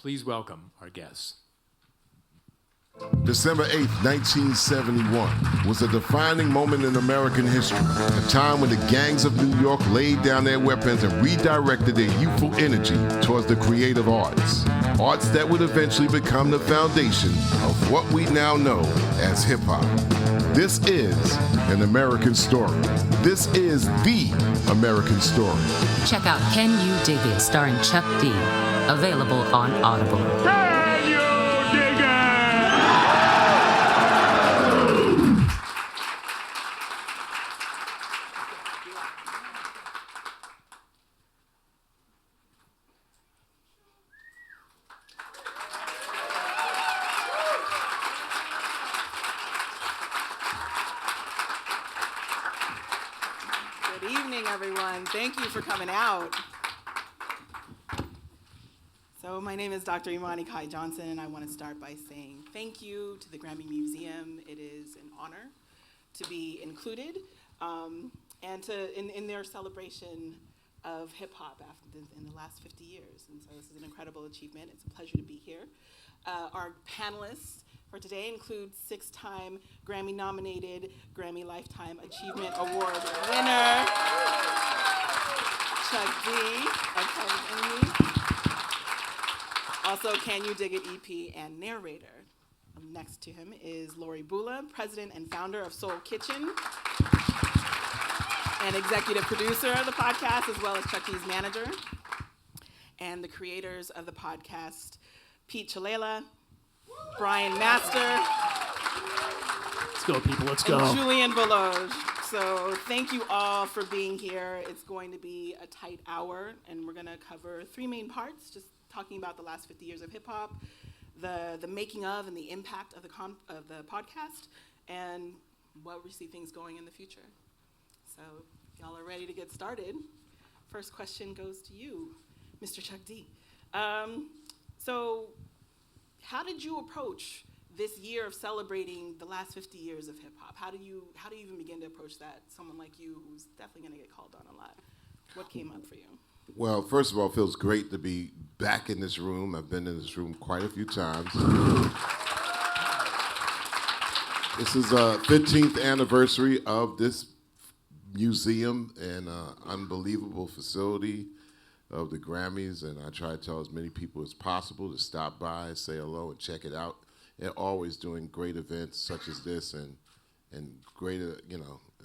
Please welcome our guests. December 8th, 1971 was a defining moment in American history, a time when the gangs of New York laid down their weapons and redirected their youthful energy towards the creative arts. Arts that would eventually become the foundation of what we now know as hip-hop. This is an American story. This is the American story. Check out Can You Dig It, starring Chuck D. Available on Audible. Can you dig it? Good evening, everyone. Thank you for coming out. So my name is Dr. Imani Johnson, and I want to start by saying thank you to the GRAMMY Museum. It is an honor to be included and in their celebration of hip hop in the last 50 years. And so this is an incredible achievement. It's a pleasure to be here. Our panelists for today include 6-time Grammy-nominated Grammy Lifetime Achievement Award winner, Chuck D. of Public Enemy. Also, Can You Dig It EP and narrator. Next to him is Lorrie Boula, president and founder of Soul Kitchen, and executive producer of the podcast, as well as Chuck D's manager. And the creators of the podcast, Pete Chelala, Bryan Master. Let's go, people, let's go. And Julian Voloj. So thank you all for being here. It's going to be a tight hour, and we're going to cover 3 main parts, just talking about the last 50 years of hip-hop, the making of and the impact of the podcast, and what we see things going in the future. So if y'all are ready to get started, first question goes to you, Mr. Chuck D. So how did you approach this year of celebrating the last 50 years of hip-hop? How do you even begin to approach that, someone like you who's definitely going to get called on a lot? What came up for you? Well, first of all, it feels great to be back in this room. I've been in this room quite a few times. This is a 15th anniversary of this museum and unbelievable facility of the Grammys, and I try to tell as many people as possible to stop by, say hello, and check it out. They're always doing great events such as this and greater,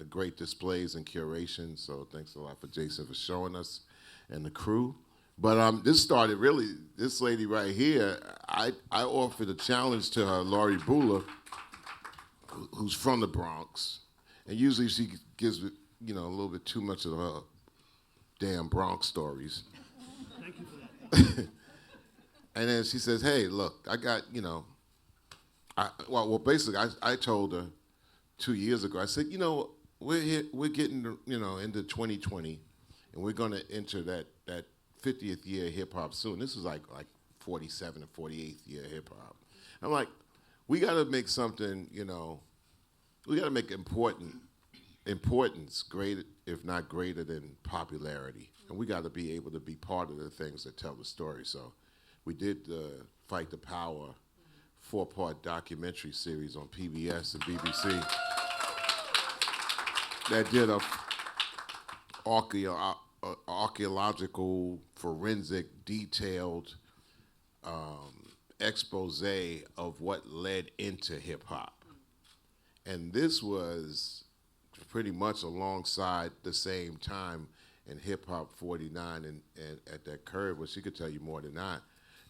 great displays and curation. So thanks a lot for Jason for showing us and the crew. But this started really, this lady right here, I offered a challenge to her, Lorrie Boula, who's from the Bronx. And usually she gives, a little bit too much of her damn Bronx stories. Thank you for that. And then she says, hey, look, I got, basically I told her 2 years ago, I said, we're getting, into 2020, and we're going to enter that 50th year of hip-hop soon. This is like 47 or 48th year of hip-hop. I'm like, we got to make something, we got to make importance greater, if not greater than popularity. And we got to be able to be part of the things that tell the story. So we did the Fight the Power 4-part documentary series on PBS and BBC that did a archaeological, forensic, detailed expose of what led into hip-hop. And this was pretty much alongside the same time in Hip Hop 49 and at that curve, where she could tell you more than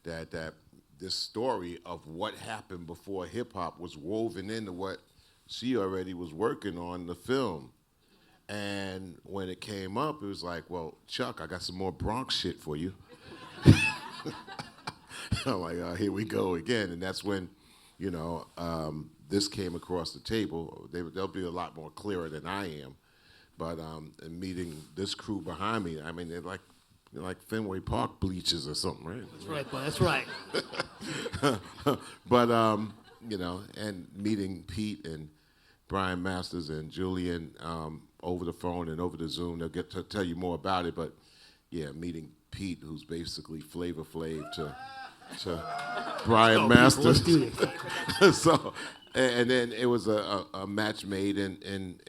that this story of what happened before hip hop was woven into what she already was working on, the film. And when it came up, it was like, well, Chuck, I got some more Bronx shit for you. I'm like, oh, here we go again. And that's when, this came across the table. They'll be a lot more clearer than I am. But in meeting this crew behind me, I mean, they're like Fenway Park bleachers or something, right? That's right, boy. That's right. But, and meeting Pete and Bryan Masters and Julian over the phone and over the Zoom, they'll get to tell you more about it. But, yeah, meeting Pete, who's basically Flavor Flav to to Bryan Let's Masters. do this. So, and then it was a match made in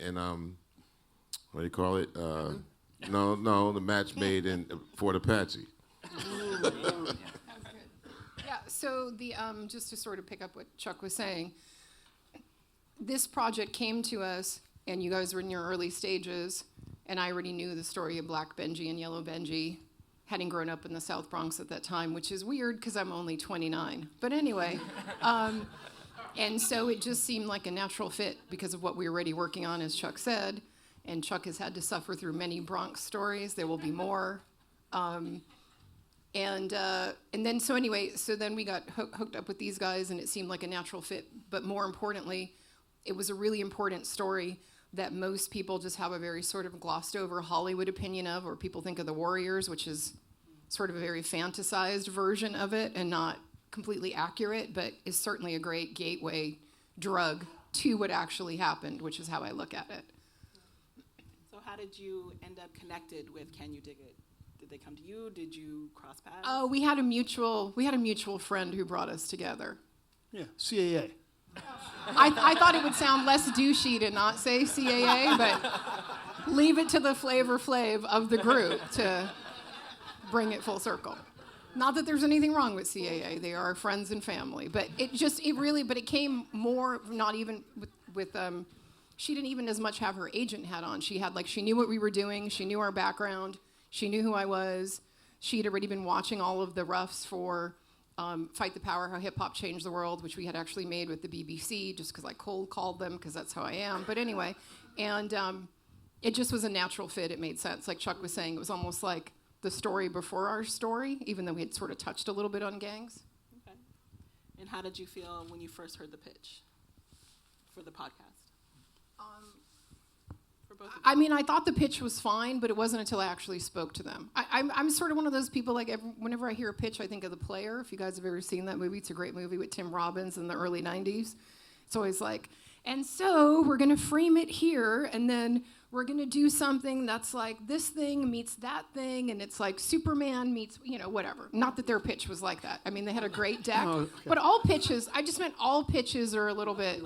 what do you call it? No, the match made in Fort Apache. Yeah, so the just to sort of pick up what Chuck was saying, this project came to us, and you guys were in your early stages, and I already knew the story of Black Benji and Yellow Benji, having grown up in the South Bronx at that time, which is weird because I'm only 29. But anyway, and so it just seemed like a natural fit because of what we were already working on, as Chuck said, and Chuck has had to suffer through many Bronx stories. There will be more. And then so then we got hooked up with these guys, and it seemed like a natural fit. But more importantly, it was a really important story that most people just have a very sort of glossed over Hollywood opinion of, or people think of the Warriors, which is sort of a very fantasized version of it and not completely accurate, but is certainly a great gateway drug to what actually happened, which is how I look at it. So how did you end up connected with Can You Dig It? Did they come to you? Did you cross paths? Oh, we had a mutual friend who brought us together. Yeah, CAA. I thought it would sound less douchey to not say CAA, but leave it to the Flavor Flav of the group to bring it full circle. Not that there's anything wrong with CAA; they are friends and family. But it came more not even with she didn't even as much have her agent hat on. She knew what we were doing. She knew our background. She knew who I was. She'd already been watching all of the roughs for Fight the Power, How Hip Hop Changed the World, which we had actually made with the BBC, just because I cold called them, because that's how I am. But anyway, and it just was a natural fit. It made sense. Like Chuck was saying, it was almost like the story before our story, even though we had sort of touched a little bit on gangs. Okay. And how did you feel when you first heard the pitch for the podcast? For both of you. I mean, I thought the pitch was fine, but it wasn't until I actually spoke to them. I'm sort of one of those people, like, whenever I hear a pitch, I think of The Player. If you guys have ever seen that movie, it's a great movie with Tim Robbins in the early 90s. It's always like, and so we're going to frame it here, and then we're going to do something that's like this thing meets that thing, and it's like Superman meets, whatever. Not that their pitch was like that. I mean, they had a great deck. Oh, okay. But all pitches all pitches are a little bit,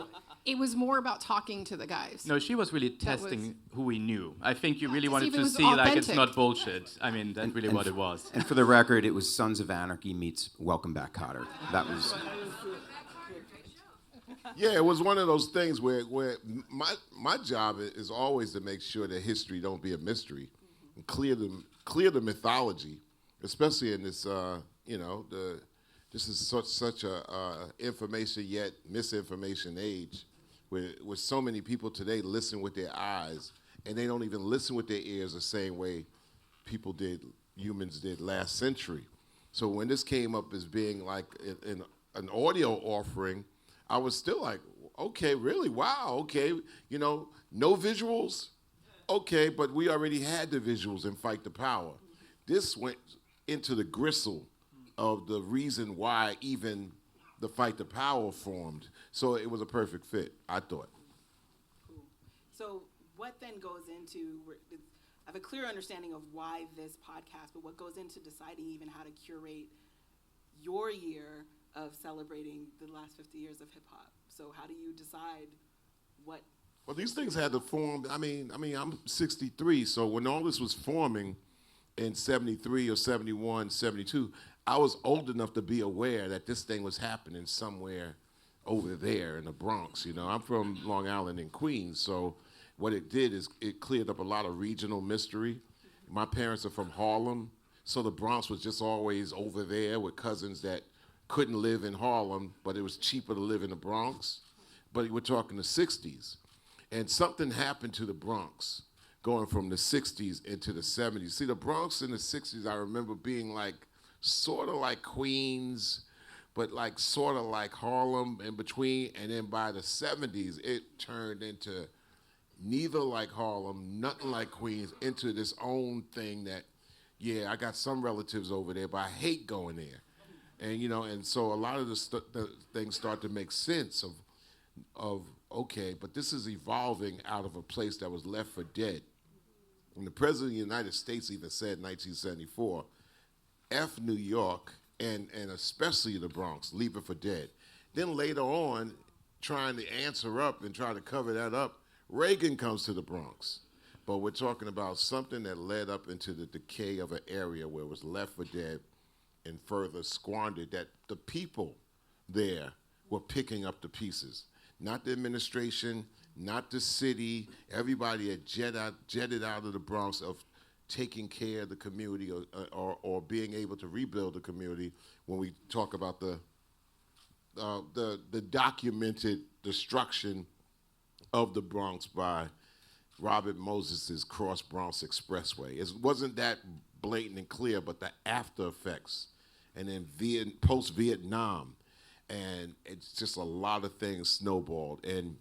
it was more about talking to the guys. No, she was really testing who we knew. I think you really to see wanted if it to was see like it's authentic. not bullshit. I mean, that's really what it was. And for the record, it was Sons of Anarchy meets Welcome Back, Kotter. That was. Yeah, it was one of those things where my job is always to make sure that history don't be a mystery, and clear the mythology, especially in this this is such a information yet misinformation age, where so many people today listen with their eyes and they don't even listen with their ears the same way humans did last century. So when this came up as being like an audio offering, I was still like, okay, really? Wow, okay. No visuals? Okay, but we already had the visuals in Fight the Power. This went into the gristle of the reason why even the Fight the Power formed. So it was a perfect fit, I thought. Cool. So what then goes into, I have a clear understanding of why this podcast, but what goes into deciding even how to curate your year of celebrating the last 50 years of hip hop? So how do you decide what? Well, these things had to form. I mean, I'm 63, so when all this was forming in 73 or 71, 72, I was old enough to be aware that this thing was happening somewhere over there in the Bronx. I'm from Long Island and Queens, so what it did is it cleared up a lot of regional mystery. My parents are from Harlem, so the Bronx was just always over there with cousins that couldn't live in Harlem, but it was cheaper to live in the Bronx. But we're talking the 60s. And something happened to the Bronx going from the 60s into the 70s. See, the Bronx in the 60s, I remember being like, sort of like Queens, but like sort of like Harlem in between. And then by the 70s, it turned into neither like Harlem, nothing like Queens, into this own thing that, yeah, I got some relatives over there, but I hate going there. And and so a lot of the things start to make sense of okay, but this is evolving out of a place that was left for dead. And the President of the United States even said in 1974, F New York, and especially the Bronx, Leave It for Dead. Then later on, trying to answer up and try to cover that up, Reagan comes to the Bronx. But we're talking about something that led up into the decay of an area where it was left for dead and further squandered, that the people there were picking up the pieces. Not the administration, not the city. Everybody had jetted out of the Bronx of taking care of the community or being able to rebuild the community when we talk about the documented destruction of the Bronx by Robert Moses's Cross Bronx Expressway. It wasn't that blatant and clear, but the after effects, and then post-Vietnam, and it's just a lot of things snowballed. And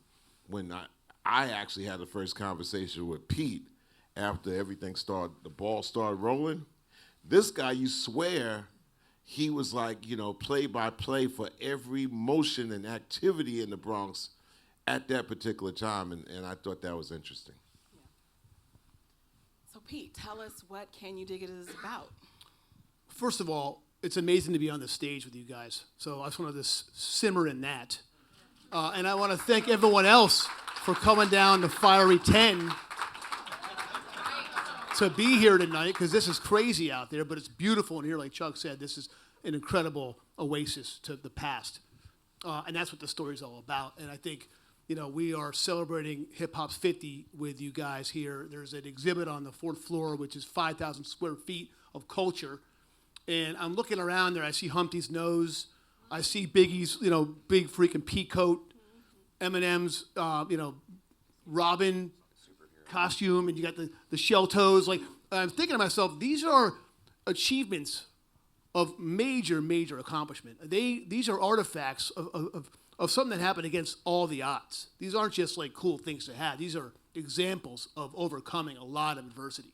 when I actually had the first conversation with Pete after everything started, the ball started rolling, this guy, you swear, he was like, play-by-play for every motion and activity in the Bronx at that particular time, and I thought that was interesting. Yeah. So Pete, tell us what Can You Dig It is about. First of all, it's amazing to be on the stage with you guys. So I just want to simmer in that. And I want to thank everyone else for coming down to Fiery 10 to be here tonight, because this is crazy out there, but it's beautiful in here. Like Chuck said, this is an incredible oasis to the past. And that's what the story's all about. And I think, we are celebrating Hip Hop's 50 with you guys here. There's an exhibit on the 4th floor, which is 5,000 square feet of culture. And I'm looking around there. I see Humpty's nose. I see Biggie's, big freaking peacoat. Eminem's, Robin costume. And you got the shell toes. Like, I'm thinking to myself, these are achievements of major, major accomplishment. These are artifacts of something that happened against all the odds. These aren't just like cool things to have. These are examples of overcoming a lot of adversity.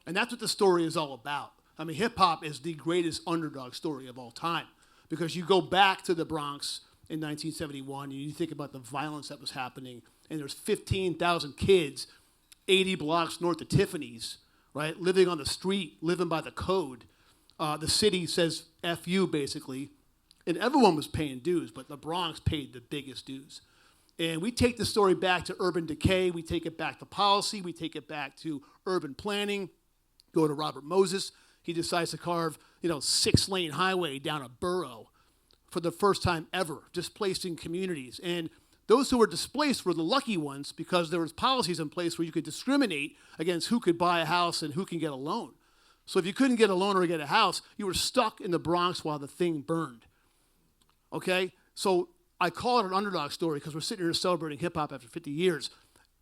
And that's what the story is all about. I mean, hip hop is the greatest underdog story of all time, because you go back to the Bronx in 1971 and you think about the violence that was happening, and there's 15,000 kids 80 blocks north of Tiffany's, right, living on the street, living by the code. The city says F you, basically, and everyone was paying dues, but the Bronx paid the biggest dues. And we take the story back to urban decay, we take it back to policy, we take it back to urban planning. Go to Robert Moses. He decides to carve, 6-lane highway down a borough for the first time ever, displacing communities. And those who were displaced were the lucky ones, because there was policies in place where you could discriminate against who could buy a house and who can get a loan. So if you couldn't get a loan or get a house, you were stuck in the Bronx while the thing burned. Okay? So I call it an underdog story because we're sitting here celebrating hip-hop after 50 years.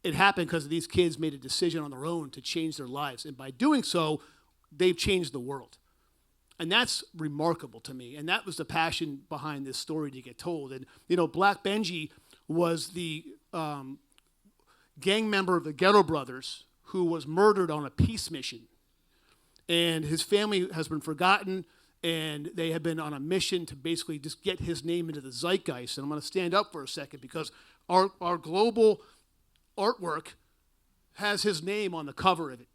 It happened because these kids made a decision on their own to change their lives. And by doing so, they've changed the world. And that's remarkable to me. And that was the passion behind this story to get told. And, Black Benji was the gang member of the Ghetto Brothers who was murdered on a peace mission. And his family has been forgotten, and they have been on a mission to basically just get his name into the zeitgeist. And I'm going to stand up for a second, because our global artwork has his name on the cover of it.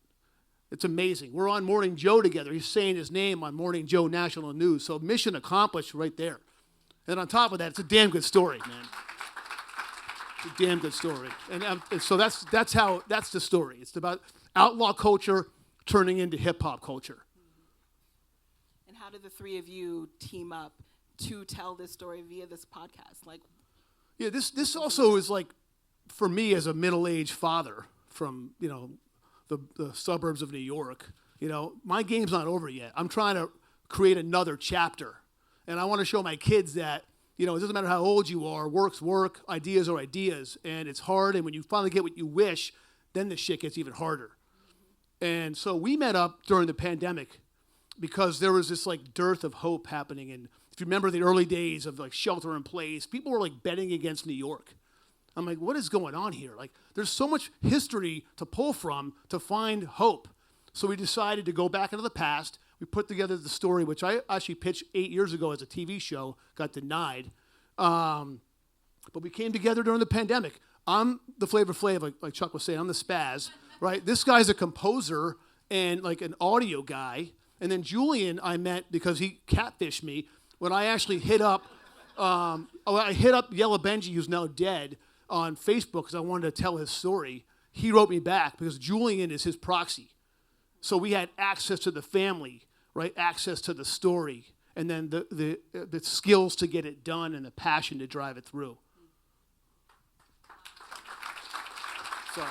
It's amazing. We're on Morning Joe together. He's saying his name on Morning Joe National News. So mission accomplished right there. And on top of that, it's a damn good story, man. It's a damn good story. And so that's the story. It's about outlaw culture turning into hip-hop culture. And how did the three of you team up to tell this story via this podcast? Yeah, this also is like, for me as a middle-aged father from, the suburbs of New York, my game's not over yet. I'm trying to create another chapter. And I want to show my kids that, it doesn't matter how old you are, work's work, ideas are ideas, and it's hard, and when you finally get what you wish, then the shit gets even harder. And so we met up during the pandemic because there was this dearth of hope happening. And if you remember the early days of shelter in place, people were betting against New York. I'm like, what is going on here? There's so much history to pull from to find hope. So we decided to go back into the past. We put together the story, which I actually pitched 8 years ago as a TV show, got denied. But we came together during the pandemic. I'm the Flavor Flav, like Chuck was saying. I'm the spaz, right? This guy's a composer and an audio guy. And then Julian I met because he catfished me when I actually hit up Yellow Benji, who's now dead, on Facebook because I wanted to tell his story. He wrote me back because Julian is his proxy. So we had access to the family, right? Access to the story, and then the skills to get it done and the passion to drive it through. So.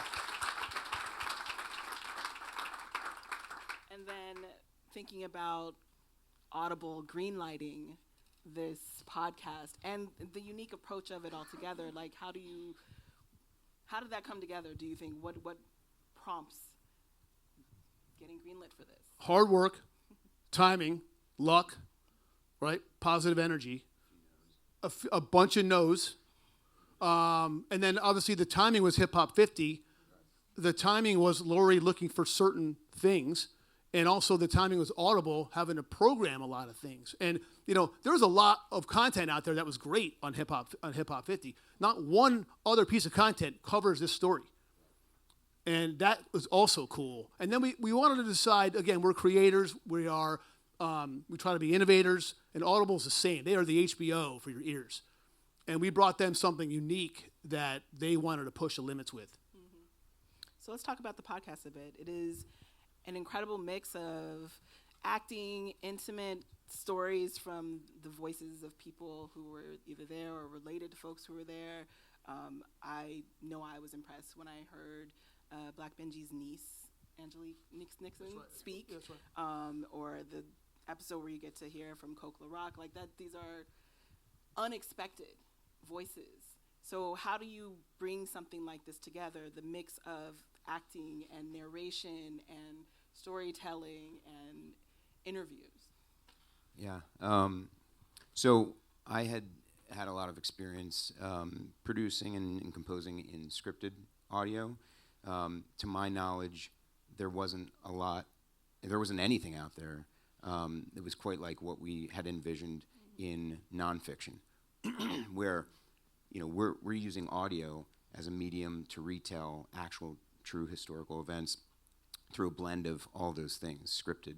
And then thinking about Audible greenlighting this podcast and the unique approach of it all together, like how did that come together, do you think? What prompts getting greenlit for this? Hard work, timing, luck, right? Positive energy, a bunch of no's. And then obviously the timing was Hip Hop 50. The timing was Lorrie looking for certain things. And also the timing was Audible having to program a lot of things. And, there was a lot of content out there that was great on Hip Hop 50. Not one other piece of content covers this story. And that was also cool. And then we wanted to decide, again, we're creators. We try to be innovators. And Audible's the same. They are the HBO for your ears. And we brought them something unique that they wanted to push the limits with. Mm-hmm. So let's talk about the podcast a bit. It is an incredible mix of acting, intimate stories from the voices of people who were either there or related to folks who were there. I know I was impressed when I heard Black Benji's niece, Angelique Nixon, speak. That's right. Or the episode where you get to hear from Coke LaRock, like that. These are unexpected voices. So how do you bring something like this together, the mix of acting and narration and storytelling and interviews? Yeah. So I had a lot of experience producing and composing in scripted audio. To my knowledge, there wasn't anything out there that was quite like what we had envisioned in nonfiction, where we're using audio as a medium to retell actual true historical events through a blend of all those things: scripted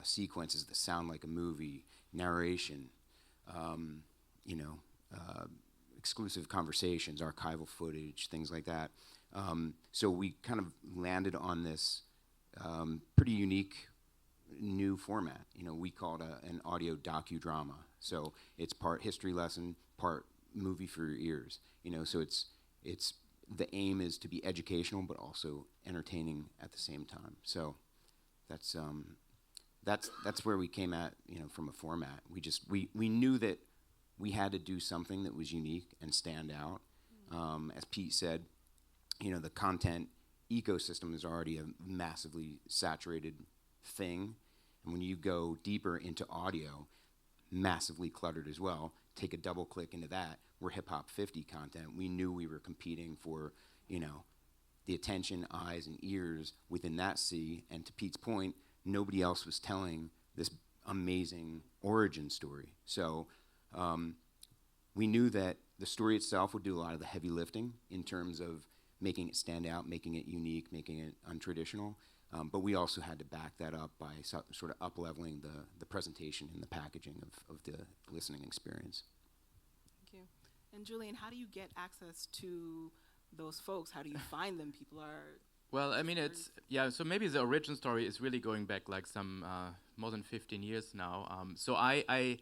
sequences that sound like a movie, narration, exclusive conversations, archival footage, things like that. So we kind of landed on this pretty unique new format. We call it an audio docudrama. So it's part history lesson, part movie for your ears. So it's the aim is to be educational but also entertaining at the same time. So that's where we came at, from a format. We knew that we had to do something that was unique and stand out. As Pete said, the content ecosystem is already a massively saturated thing. And when you go deeper into audio, massively cluttered as well, take a double click into that, we're Hip Hop 50 content. We knew we were competing for, the attention, eyes, and ears within that sea. And to Pete's point, nobody else was telling this amazing origin story. So we knew that the story itself would do a lot of the heavy lifting in terms of making it stand out, making it unique, making it untraditional. But we also had to back that up by sort of up-leveling the presentation and the packaging of the listening experience. Thank you. And Julian, how do you get access to those folks? How do you find them? People are... Well, I mean, so maybe the origin story is really going back like some more than 15 years now. So I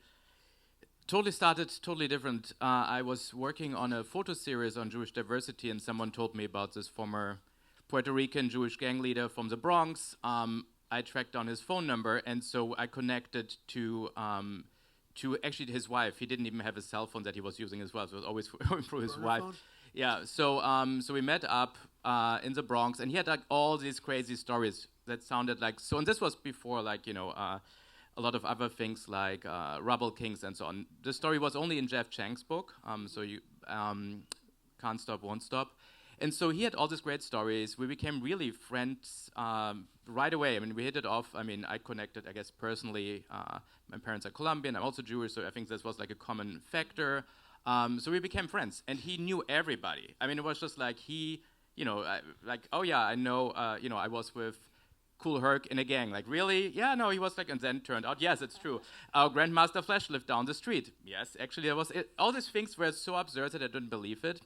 totally started totally different. I was working on a photo series on Jewish diversity, and someone told me about this former Puerto Rican Jewish gang leader from the Bronx. I tracked down his phone number, and so I connected to actually his wife. He didn't even have a cell phone that he was using as well, so it was always going through his wife. Phone? Yeah, so we met up in the Bronx, and he had like all these crazy stories that sounded like so. And this was before a lot of other things like Rubble Kings and so on. The story was only in Jeff Chang's book, so you Can't Stop, Won't Stop. And so he had all these great stories. We became really friends right away. I mean, we hit it off. I mean, I connected, I guess, personally. My parents are Colombian. I'm also Jewish, so I think this was like a common factor. So we became friends, and he knew everybody. I mean, it was just like he, I know, I was with cool herc in a gang. Like, really? Yeah, no, he was like, and then turned out, yes, it's true. Our Grandmaster Flash lived down the street. Yes, actually, there was all these things were so absurd that I didn't believe it.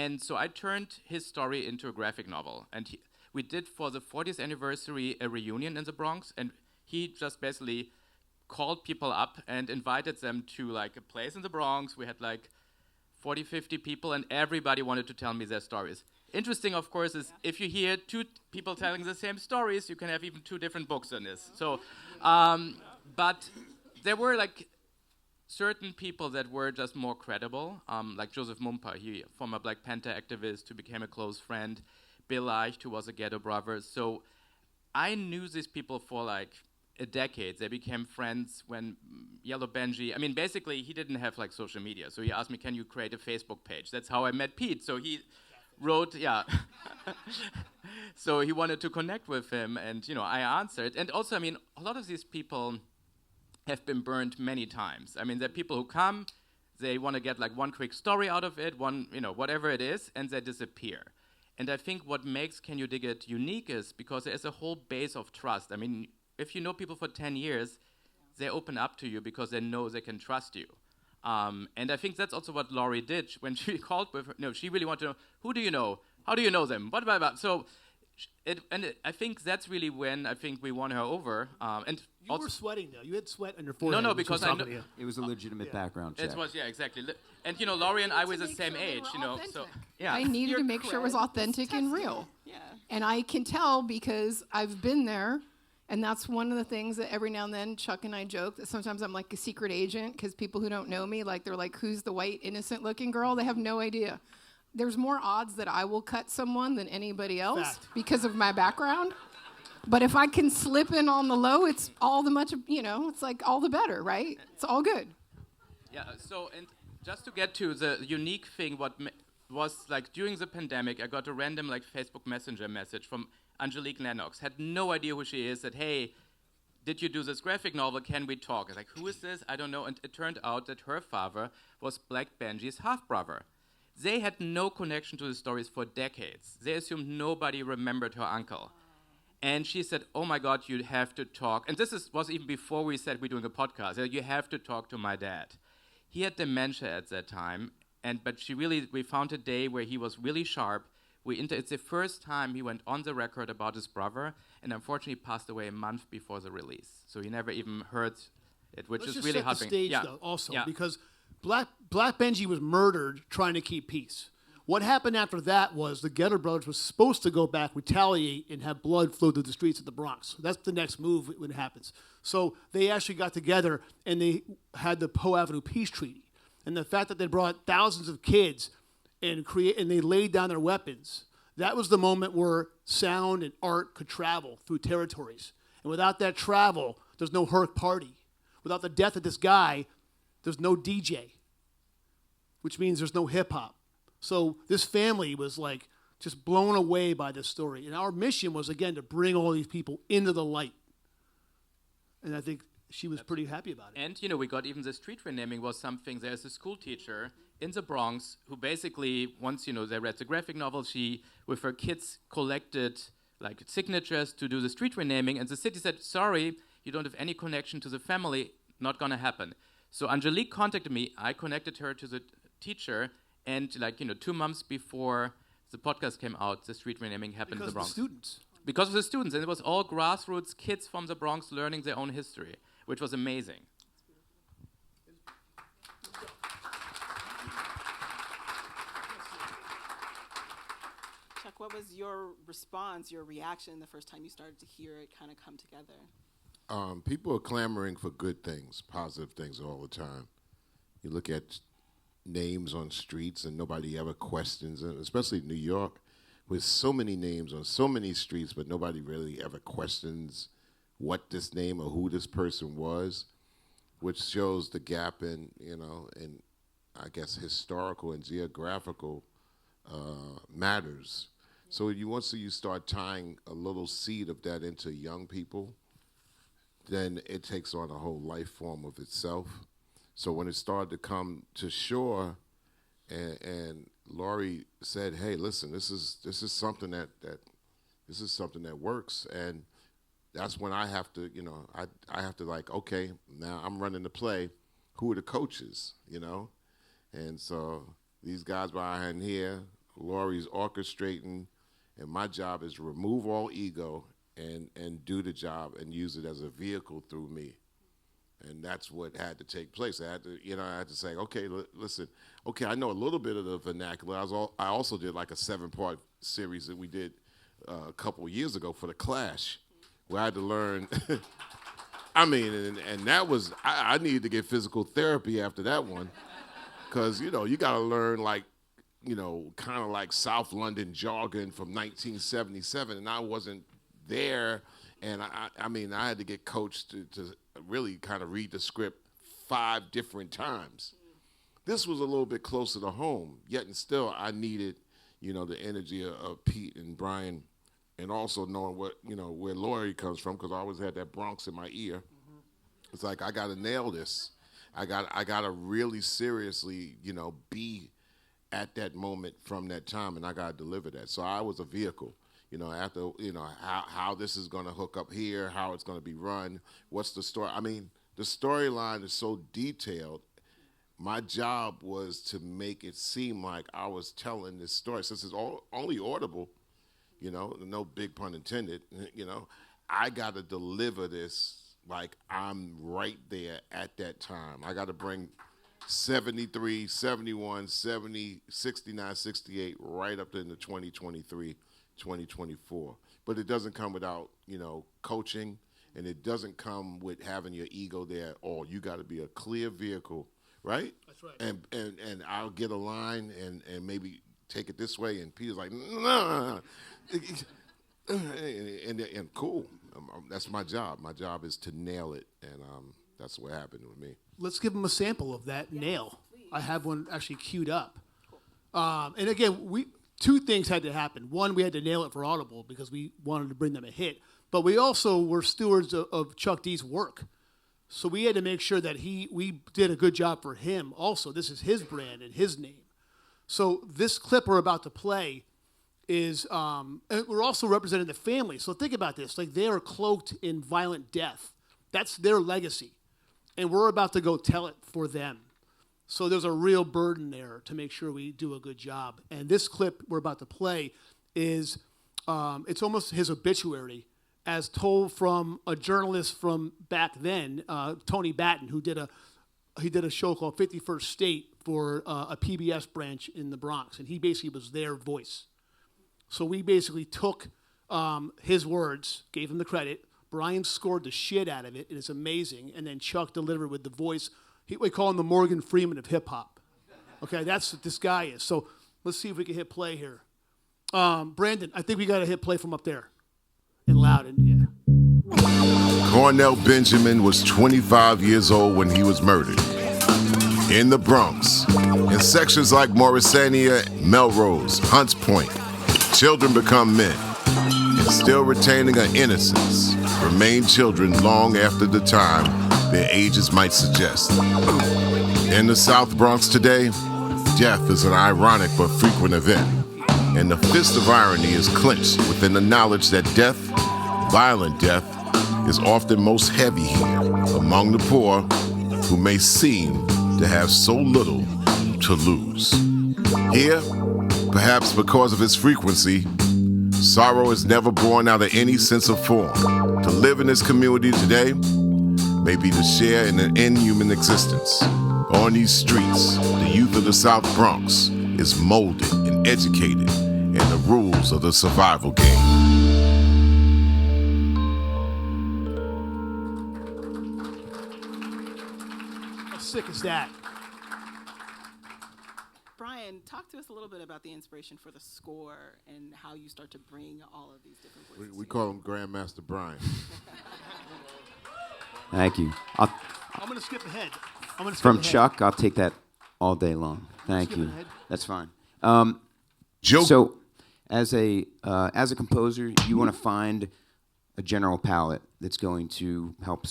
And so I turned his story into a graphic novel. And we did, for the 40th anniversary, a reunion in the Bronx. And he just basically called people up and invited them to like a place in the Bronx. We had like 40, 50 people, and everybody wanted to tell me their stories. Interesting, of course, is if you hear two people telling the same stories, you can have even two different books on this. So, but there were like certain people that were just more credible, like Joseph Mumpa, he former Black Panther activist who became a close friend, Bill Leicht, who was a ghetto brother. So I knew these people for like a decade. They became friends when Yellow Benji, I mean, basically he didn't have like social media. So he asked me, can you create a Facebook page? That's how I met Pete. So he wrote, yeah. So he wanted to connect with him, and I answered. And also, I mean, a lot of these people have been burned many times. I mean, there are people who come, they want to get like one quick story out of it, one, whatever it is, and they disappear. And I think what makes Can You Dig It unique is because there's a whole base of trust. I mean, if you know people for 10 years, they open up to you because they know they can trust you. And I think that's also what Lorrie did when she called with her. She really wanted to know, who do you know? How do you know them? What about? So, I think that's really when I think we won her over. And You were sweating, though. You had sweat on your forehead. No, because I know. It was a legitimate background check. It was, yeah, exactly. And Lorrie and I were the same age, so yeah. I needed to make sure it was authentic and real. Yeah. And I can tell because I've been there. And that's one of the things that every now and then Chuck and I joke that sometimes I'm like a secret agent because people who don't know me, like they're like, who's the white innocent looking girl? They have no idea. There's more odds that I will cut someone than anybody else because of my background. But if I can slip in on the low, it's all the much, it's like all the better, right? It's all good. Yeah, so and just to get to the unique thing, was like during the pandemic, I got a random like Facebook Messenger message from Angelique Lennox, had no idea who she is, said, hey, did you do this graphic novel? Can we talk? I was like, who is this? I don't know. And it turned out that her father was Black Benji's half-brother. They had no connection to the stories for decades. They assumed nobody remembered her uncle. And she said, oh my God, you have to talk. And this was even before we said we're doing a podcast. Said, you have to talk to my dad. He had dementia at that time, but we found a day where he was really sharp. It's the first time he went on the record about his brother, and unfortunately passed away a month before the release. So he never even heard it, which is really hard. Let's just set the stage, though, also, because Black Benji was murdered trying to keep peace. What happened after that was the Ghetto Brothers were supposed to go back, retaliate, and have blood flow through the streets of the Bronx. That's the next move when it happens. So they actually got together, and they had the Poe Avenue Peace Treaty. And the fact that they brought thousands of kids and they laid down their weapons, that was the moment where sound and art could travel through territories. And without that travel, there's no Herc Party. Without the death of this guy, there's no DJ, which means there's no hip-hop. So this family was like just blown away by this story. And our mission was, again, to bring all these people into the light. And I think she was pretty happy about it. And, we got even the street renaming was something. There's a school teacher in the Bronx who basically, once, they read the graphic novel, she, with her kids, collected, like, signatures to do the street renaming. And the city said, sorry, you don't have any connection to the family, not going to happen. So Angelique contacted me. I connected her to the teacher. And, 2 months before the podcast came out, the street renaming happened in the Bronx. Because of the students. Because of the students. And it was all grassroots kids from the Bronx learning their own history, which was amazing. Chuck, what was your response, your reaction the first time you started to hear it kind of come together? People are clamoring for good things, positive things all the time. You look at names on streets and nobody ever questions it, especially New York, with so many names on so many streets, but nobody really ever questions what this name or who this person was, which shows the gap in, in I guess historical and geographical matters. So once you start tying a little seed of that into young people, then it takes on a whole life form of itself. So when it started to come to shore, and Lorrie said, "Hey, listen, this is something that this is something that works, and that's when I have to, I have to like, okay, now I'm running the play. Who are the coaches, And so these guys behind here, Lorrie's orchestrating, and my job is remove all ego and do the job and use it as a vehicle through me. And that's what had to take place. I had to say, okay, listen, okay, I know a little bit of the vernacular. I also did like a 7-part series that we did a couple of years ago for The Clash, where I had to learn. I mean, and that was, I needed to get physical therapy after that one, because, you got to learn like, kind of like South London jargon from 1977, and I wasn't there. And I mean, I had to get coached to really kind of read the script 5 different times. This was a little bit closer to home, yet and still I needed, the energy of Pete and Bryan, and also knowing what, where Lorrie comes from, because I always had that Bronx in my ear. Mm-hmm. It's like, I got to nail this. I got to really seriously, be at that moment from that time, and I got to deliver that. So I was a vehicle. After, how this is going to hook up here, how it's going to be run, what's the story. I mean, the storyline is so detailed. My job was to make it seem like I was telling this story. Since it's only Audible, no big pun intended, I got to deliver this like I'm right there at that time. I got to bring 73, 71, 70, 69, 68 right up into 2023. 2024, but it doesn't come without coaching, and it doesn't come with having your ego there at all. You got to be a clear vehicle, right? That's right. And I'll get a line and maybe take it this way, and Peter's like, no, and cool. That's my job. My job is to nail it, and that's what happened with me. Let's give them a sample of that nail. Please. I have one actually queued up. And again, 2 things had to happen. One, we had to nail it for Audible because we wanted to bring them a hit. But we also were stewards of Chuck D's work. So we had to make sure that we did a good job for him also. This is his brand and his name. So this clip we're about to play is, and we're also representing the family. So think about this. Like, they are cloaked in violent death. That's their legacy. And we're about to go tell it for them. So there's a real burden there to make sure we do a good job. And this clip we're about to play is, it's almost his obituary as told from a journalist from back then, Tony Batten, who did a show called 51st State for a PBS branch in the Bronx. And he basically was their voice. So we basically took his words, gave him the credit. Bryan scored the shit out of it, and it's amazing. And then Chuck delivered with the voice. We call him the Morgan Freeman of hip-hop. Okay, that's what this guy is. So let's see if we can hit play here. Brandon, I think we got to hit play from up there. And loud, and yeah. Cornell Benjamin was 25 years old when he was murdered. In the Bronx, in sections like Morrisania, Melrose, Hunts Point, children become men. And still retaining an innocence, remain children long after the time their ages might suggest. In the South Bronx today, death is an ironic but frequent event, and the fist of irony is clenched within the knowledge that death, violent death, is often most heavy here among the poor who may seem to have so little to lose. Here, perhaps because of its frequency, sorrow is never born out of any sense of form. To live in this community today may be to share in an inhuman existence. On these streets, the youth of the South Bronx is molded and educated in the rules of the survival game. How sick is that? Bryan, talk to us a little bit about the inspiration for the score and how you start to bring all of these different voices. We call him Grandmaster Bryan. Thank you. I'm going to skip ahead. From Chuck, I'll take that all day long. Thank you. That's fine. So, as a composer, you want to find a general palette that's going to help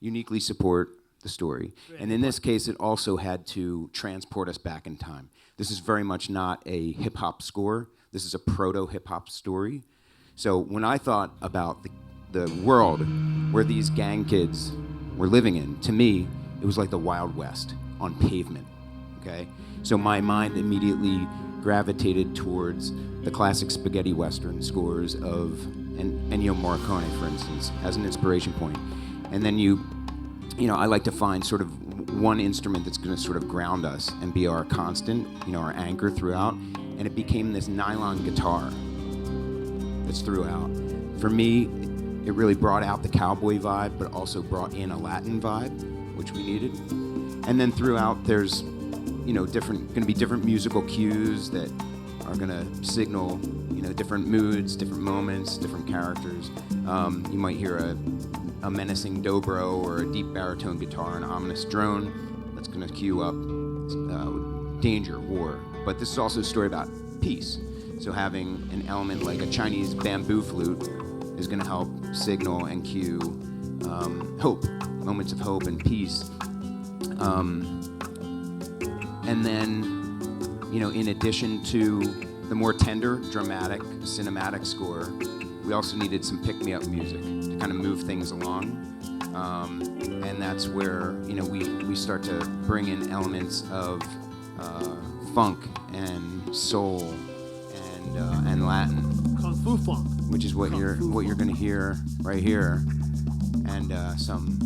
uniquely support the story. And in this case, it also had to transport us back in time. This is very much not a hip-hop score. This is a proto-hip-hop story. So when I thought about the world where these gang kids were living in, to me, it was like the Wild West on pavement, okay? So my mind immediately gravitated towards the classic spaghetti western scores of Ennio Morricone, for instance, as an inspiration point. And then I like to find sort of one instrument that's going to sort of ground us and be our constant, our anchor throughout. And it became this nylon guitar that's throughout. For me, it really brought out the cowboy vibe, but also brought in a Latin vibe, which we needed. And then throughout, there's, going to be different musical cues that are going to signal, different moods, different moments, different characters. You might hear a menacing dobro or a deep baritone guitar, an ominous drone that's going to cue up danger, war. But this is also a story about peace. So having an element like a Chinese bamboo flute is going to help signal and cue hope, moments of hope and peace. And then, in addition to the more tender, dramatic, cinematic score, we also needed some pick-me-up music to kind of move things along. And that's where, we start to bring in elements of funk and soul and Latin, Kung Fu funk, which is what you're going to hear right here, and some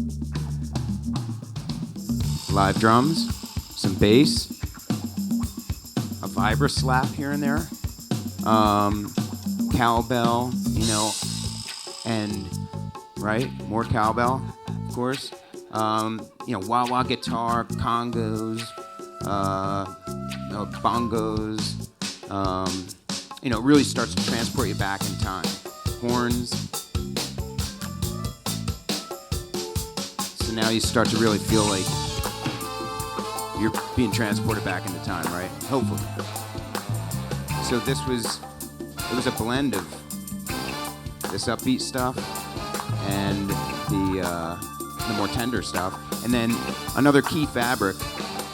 live drums, some bass, a vibra slap here and there, cowbell, and more cowbell, of course, wah-wah guitar, congos, bongos. It really starts to transport you back in time. Horns. So now you start to really feel like you're being transported back into time, right? Hopefully. So it was a blend of this upbeat stuff and the more tender stuff. And then another key fabric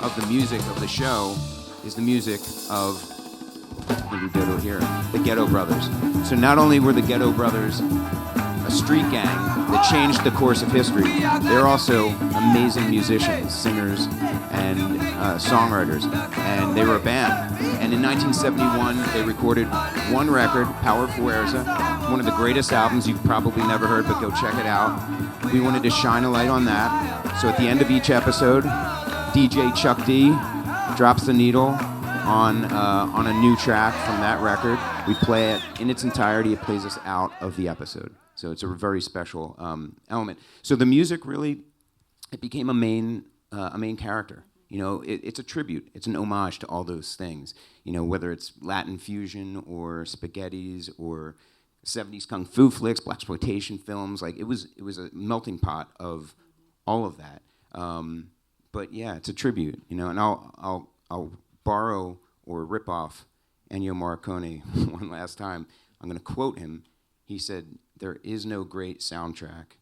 of the music of the show is the music of the Ghetto Brothers. So not only were the Ghetto Brothers a street gang that changed the course of history, they're also amazing musicians, singers, and songwriters. And they were a band. And in 1971, they recorded one record, Power Fuerza, one of the greatest albums you've probably never heard, but go check it out. We wanted to shine a light on that. So at the end of each episode, DJ Chuck D drops the needle on a new track from that record. We play it in its entirety. It plays us out of the episode. So it's a very special element. So the music really, it became a main character. It's a tribute. It's an homage to all those things. Whether it's Latin fusion or spaghettis or 70s kung fu flicks, blaxploitation films. Like it was a melting pot of all of that. But yeah, it's a tribute. And I'll borrow or rip off Ennio Morricone one last time. I'm going to quote him. He said, "There is no great soundtrack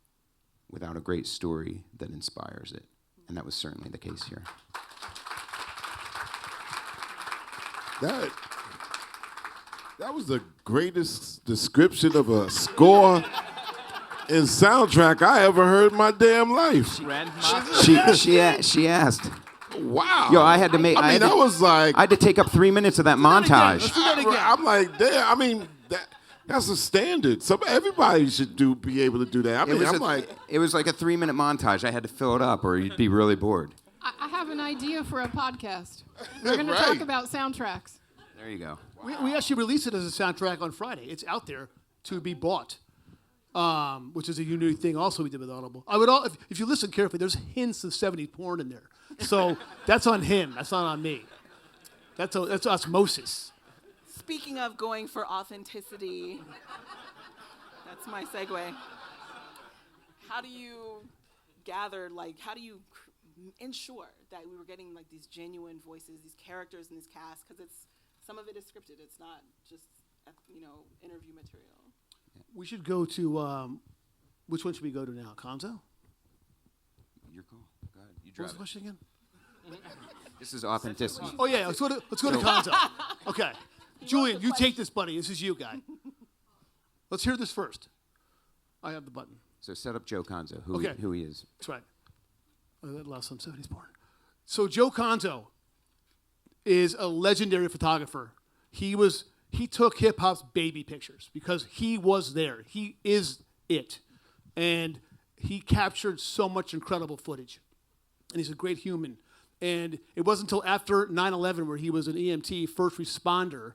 without a great story that inspires it." And that was certainly the case here. That was the greatest description of a score and soundtrack I ever heard in my damn life. She asked. Wow. Yo, I had to make. I was like, I had to take up 3 minutes of that montage. Let's do that again. I'm like, damn. That's a standard. Everybody should be able to do that. It was like a 3-minute montage. I had to fill it up, or you'd be really bored. I have an idea for a podcast. We're going to talk about soundtracks. There you go. We actually released it as a soundtrack on Friday. It's out there to be bought, which is a unique thing also we did with Audible. If you listen carefully, there's hints of 70s porn in there. So that's on him. That's not on me. That's osmosis. Speaking of going for authenticity, that's my segue. How do you ensure that we were getting like these genuine voices, these characters in this cast? Because some of it is scripted. It's not just interview material. We should go to which one should we go to now? Konzo? Your call. Go ahead. You What drive was the question again? This is authenticity. Oh yeah, let's go to Konzo. Okay, Julian, you take this, buddy. This is you, guy. Let's hear this first. I have the button. So set up Joe Conzo, Okay. who he is. That's right. That last some 70s born. So Joe Conzo is a legendary photographer. He took hip hop's baby pictures because he was there. He is it. And he captured so much incredible footage. And he's a great human. And it wasn't until after 9/11 where he was an EMT first responder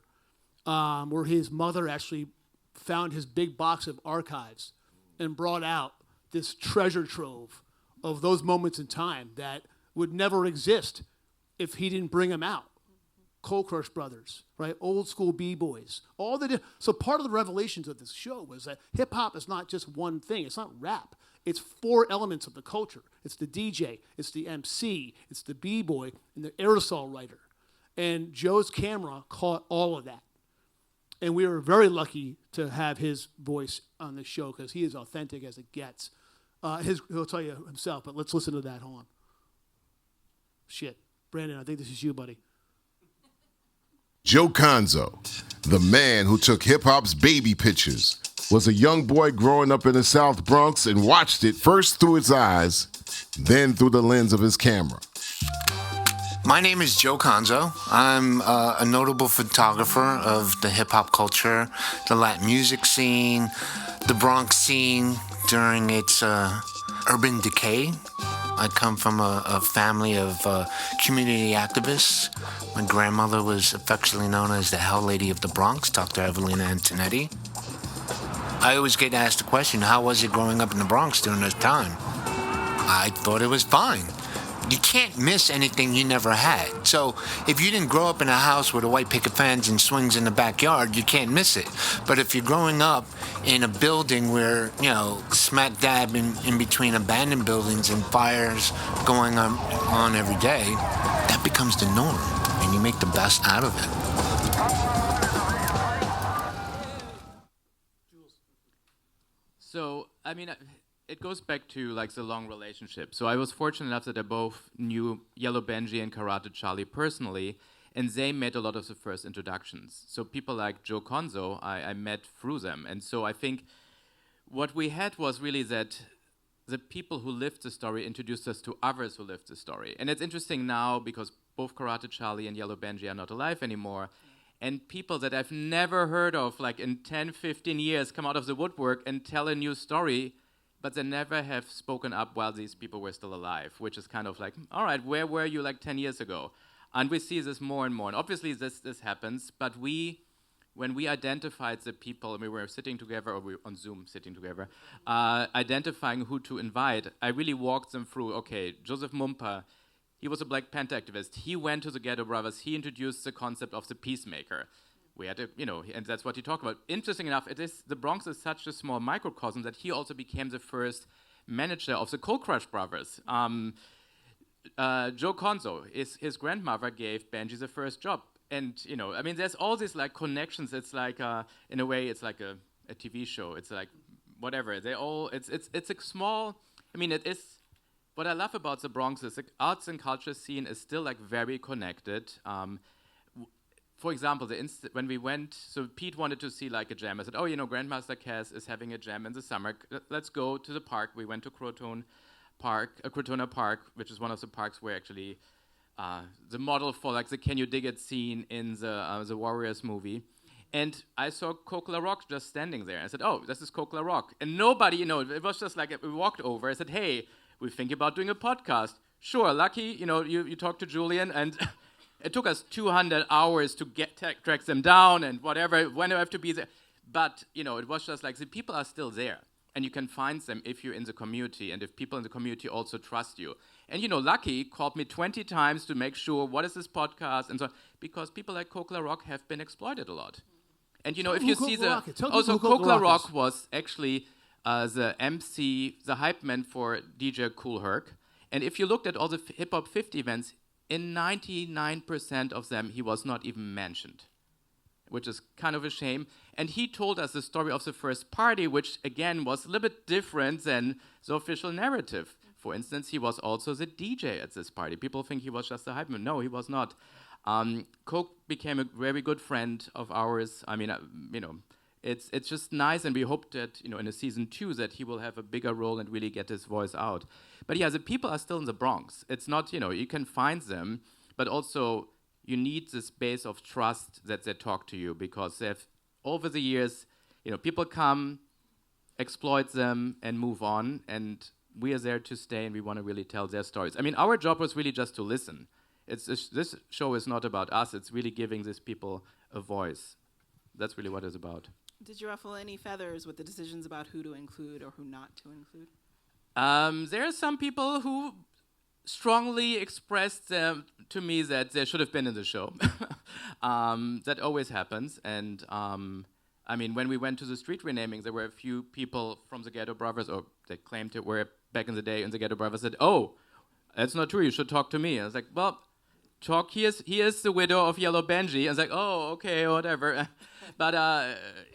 where his mother actually found his big box of archives and brought out this treasure trove of those moments in time that would never exist if he didn't bring them out. Cold Crush Brothers, right? Old school B-boys. So part of the revelations of this show was that hip-hop is not just one thing. It's not rap. It's 4 elements of the culture. It's the DJ, it's the MC, it's the B-boy, and the aerosol writer. And Joe's camera caught all of that. And we were very lucky to have his voice on the show because he is authentic as it gets. He'll tell you himself, but let's listen to that. Hold on. Shit. Brandon, I think this is you, buddy. Joe Conzo, the man who took hip-hop's baby pictures, was a young boy growing up in the South Bronx and watched it first through his eyes, then through the lens of his camera. My name is Joe Conzo. I'm a notable photographer of the hip-hop culture, the Latin music scene, the Bronx scene during its urban decay. I come from a family of community activists. My grandmother was affectionately known as the Hell Lady of the Bronx, Dr. Evelina Antonetti. I always get asked the question, how was it growing up in the Bronx during this time? I thought it was fine. You can't miss anything you never had. So if you didn't grow up in a house with a white picket fence and swings in the backyard, you can't miss it. But if you're growing up in a building where, smack dab in between abandoned buildings and fires going on every day, that becomes the norm, and you make the best out of it. So, it goes back to the long relationship. So I was fortunate enough that I both knew Yellow Benji and Karate Charlie personally, and they made a lot of the first introductions. So people like Joe Conzo, I met through them. And so I think what we had was really that the people who lived the story introduced us to others who lived the story. And it's interesting now because both Karate Charlie and Yellow Benji are not alive anymore. And people that I've never heard of, in 10, 15 years, come out of the woodwork and tell a new story, but they never have spoken up while these people were still alive, which is kind of all right, where were you 10 years ago? And we see this more and more. And obviously this happens, but when we identified the people, and we were sitting together, or we were on Zoom sitting together, identifying who to invite, I really walked them through, okay, Joseph Mumpa, he was a Black Panther activist. He went to the Ghetto Brothers. He introduced the concept of the peacemaker. We had to, and that's what he talked about. Interesting enough, the Bronx is such a small microcosm that he also became the first manager of the Cold Crush Brothers. Joe Conzo, his grandmother gave Benji the first job. And, there's all these, connections. It's in a way, it's like a TV show. It's whatever. It's a small, it is, what I love about the Bronx is the arts and culture scene is still, very connected. For example, when we went, so Pete wanted to see a jam. I said, Grandmaster Cass is having a jam in the summer. Let's go to the park. We went to Crotona Park, which is one of the parks where actually the model for the Can You Dig It scene in the Warriors movie. And I saw Coke La Rock just standing there. I said, oh, this is Coke La Rock. And nobody, it was just we walked over. I said, hey, we're thinking about doing a podcast. Sure, lucky, you talked to Julian and... It took us 200 hours to track them down and whatever, when do I have to be there? But, it was just the people are still there. And you can find them if you're in the community and if people in the community also trust you. And, Lucky called me 20 times to make sure, what is this podcast? And so, because people like Coke La Rock have been exploited a lot. And, if you see so Coke La Rock was actually the MC, the hype man for DJ Kool Herc. And if you looked at all the Hip Hop 50 events, in 99% of them, he was not even mentioned, which is kind of a shame. And he told us the story of the first party, which, again, was a little bit different than the official narrative. For instance, he was also the DJ at this party. People think he was just a hype man. No, he was not. Coke became a very good friend of ours. it's just nice, and we hope that in a season 2 that he will have a bigger role and really get his voice out. But yeah, the people are still in the Bronx. It's not you can find them, but also you need this base of trust that they talk to you, because they have over the years, people come, exploit them, and move on, and we are there to stay, and we want to really tell their stories. I mean, our job was really just to listen. This show is not about us. It's really giving these people a voice. That's really what it's about. Did you ruffle any feathers with the decisions about who to include or who not to include? There are some people who strongly expressed to me that they should have been in the show. That always happens. And I mean, when we went to the street renaming, there were a few people from the Ghetto Brothers, or they claimed to were back in the day in the Ghetto Brothers, said, "Oh, that's not true. You should talk to me." And I was like, "Well, he is the widow of Yellow Benji." I was like, "Oh, okay, whatever." But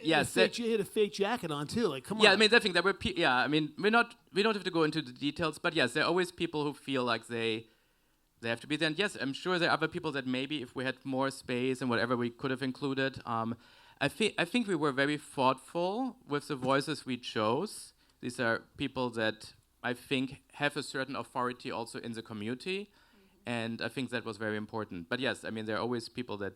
yes, You had a fake jacket on too. Like, come on. yeah, I mean, that thing that were I mean, we don't have to go into the details, but yes, there are always people who feel like they have to be there. And yes, I'm sure there are other people that maybe if we had more space and whatever, we could have included. I think we were very thoughtful with the voices we chose. These are people that I think have a certain authority also in the community, and I think that was very important. But yes, I mean, there are always people that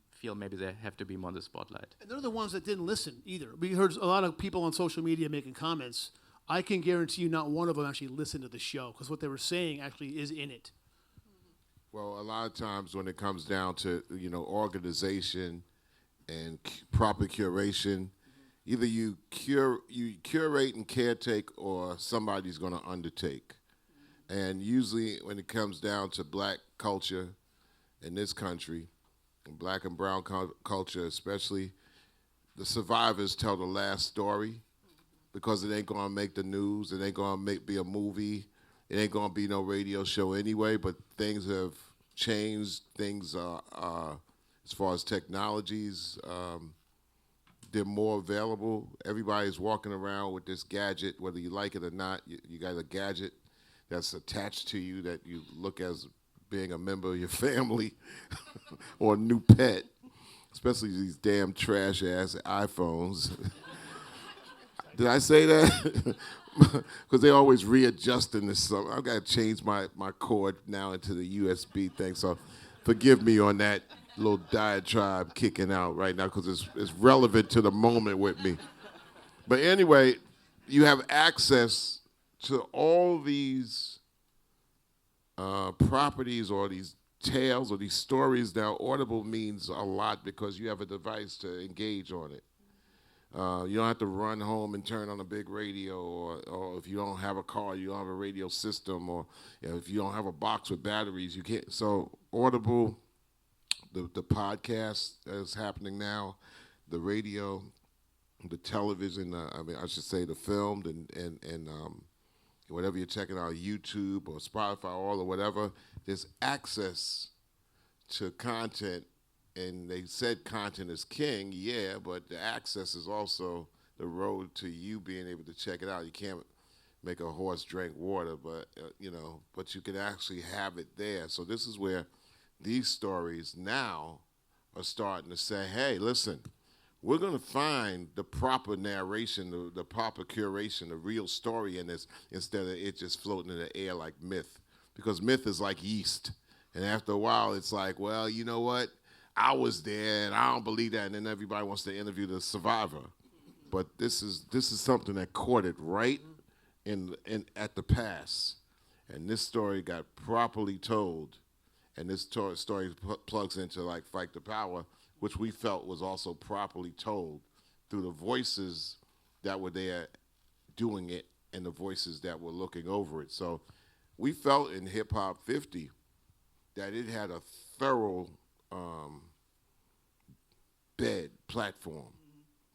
feel maybe they have to be more in the spotlight. And they're the ones that didn't listen either. We heard a lot of people on social media making comments. I can guarantee you not one of them actually listened to the show, because what they were saying actually is in it. Well, a lot of times when it comes down to organization and proper curation, either you curate and caretake, or somebody's going to undertake. And usually when it comes down to black culture in this country, black and brown culture especially, the survivors tell the last story, because it ain't going to make the news, it ain't going to be a movie, it ain't going to be no radio show anyway. But things have changed. Things are as far as technologies, they're more available. Everybody's walking around with this gadget, whether you like it or not. You got a gadget that's attached to you that you look as being a member of your family or a new pet, especially these damn trash-ass iPhones. Did I say that? Because they're always readjusting this. I've got to change my cord now into the USB thing, so forgive me on that little diatribe kicking out right now, because it's relevant to the moment with me. But anyway, you have access to all these properties or these tales or these stories. Now, Audible means a lot because you have a device to engage on it. You don't have to run home and turn on a big radio, or if you don't have a car, you don't have a radio system, or if you don't have a box with batteries, you can't. So Audible, the podcast that's happening now, the radio, the television, I should say the filmed and whatever you're checking out, YouTube or Spotify or whatever, there's access to content. And they said content is king, yeah, but the access is also the road to you being able to check it out. You can't make a horse drink water, but but you can actually have it there. So this is where these stories now are starting to say, hey, listen, we're going to find the proper narration, the proper curation, the real story in this, instead of it just floating in the air like myth. Because myth is like yeast. And after a while, it's like, well, you know what? I was there, and I don't believe that. And then everybody wants to interview the survivor. But this is something that caught it right in at the pass. And this story got properly told. And this story plugs into like Fight the Power, which we felt was also properly told through the voices that were there doing it and the voices that were looking over it. So we felt in Hip Hop 50 that it had a thorough bed platform.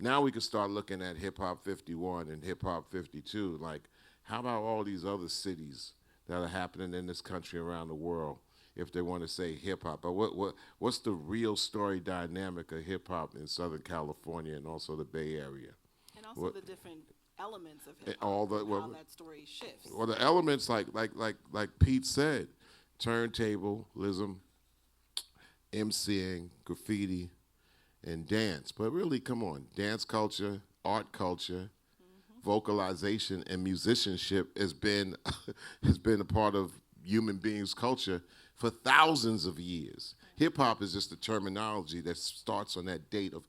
Now we can start looking at Hip Hop 51 and Hip Hop 52. Like, how about all these other cities that are happening in this country, around the world, if they want to say hip hop? But what's the real story dynamic of hip hop in Southern California and also the Bay Area? And also the different elements of hip hop, how that story shifts. Well, the elements like Pete said, turntablism, MCing, graffiti, and dance. But really, come on, dance culture, art culture, vocalization, and musicianship has been has been a part of human beings' culture for thousands of years. Hip hop is just a terminology that starts on that date of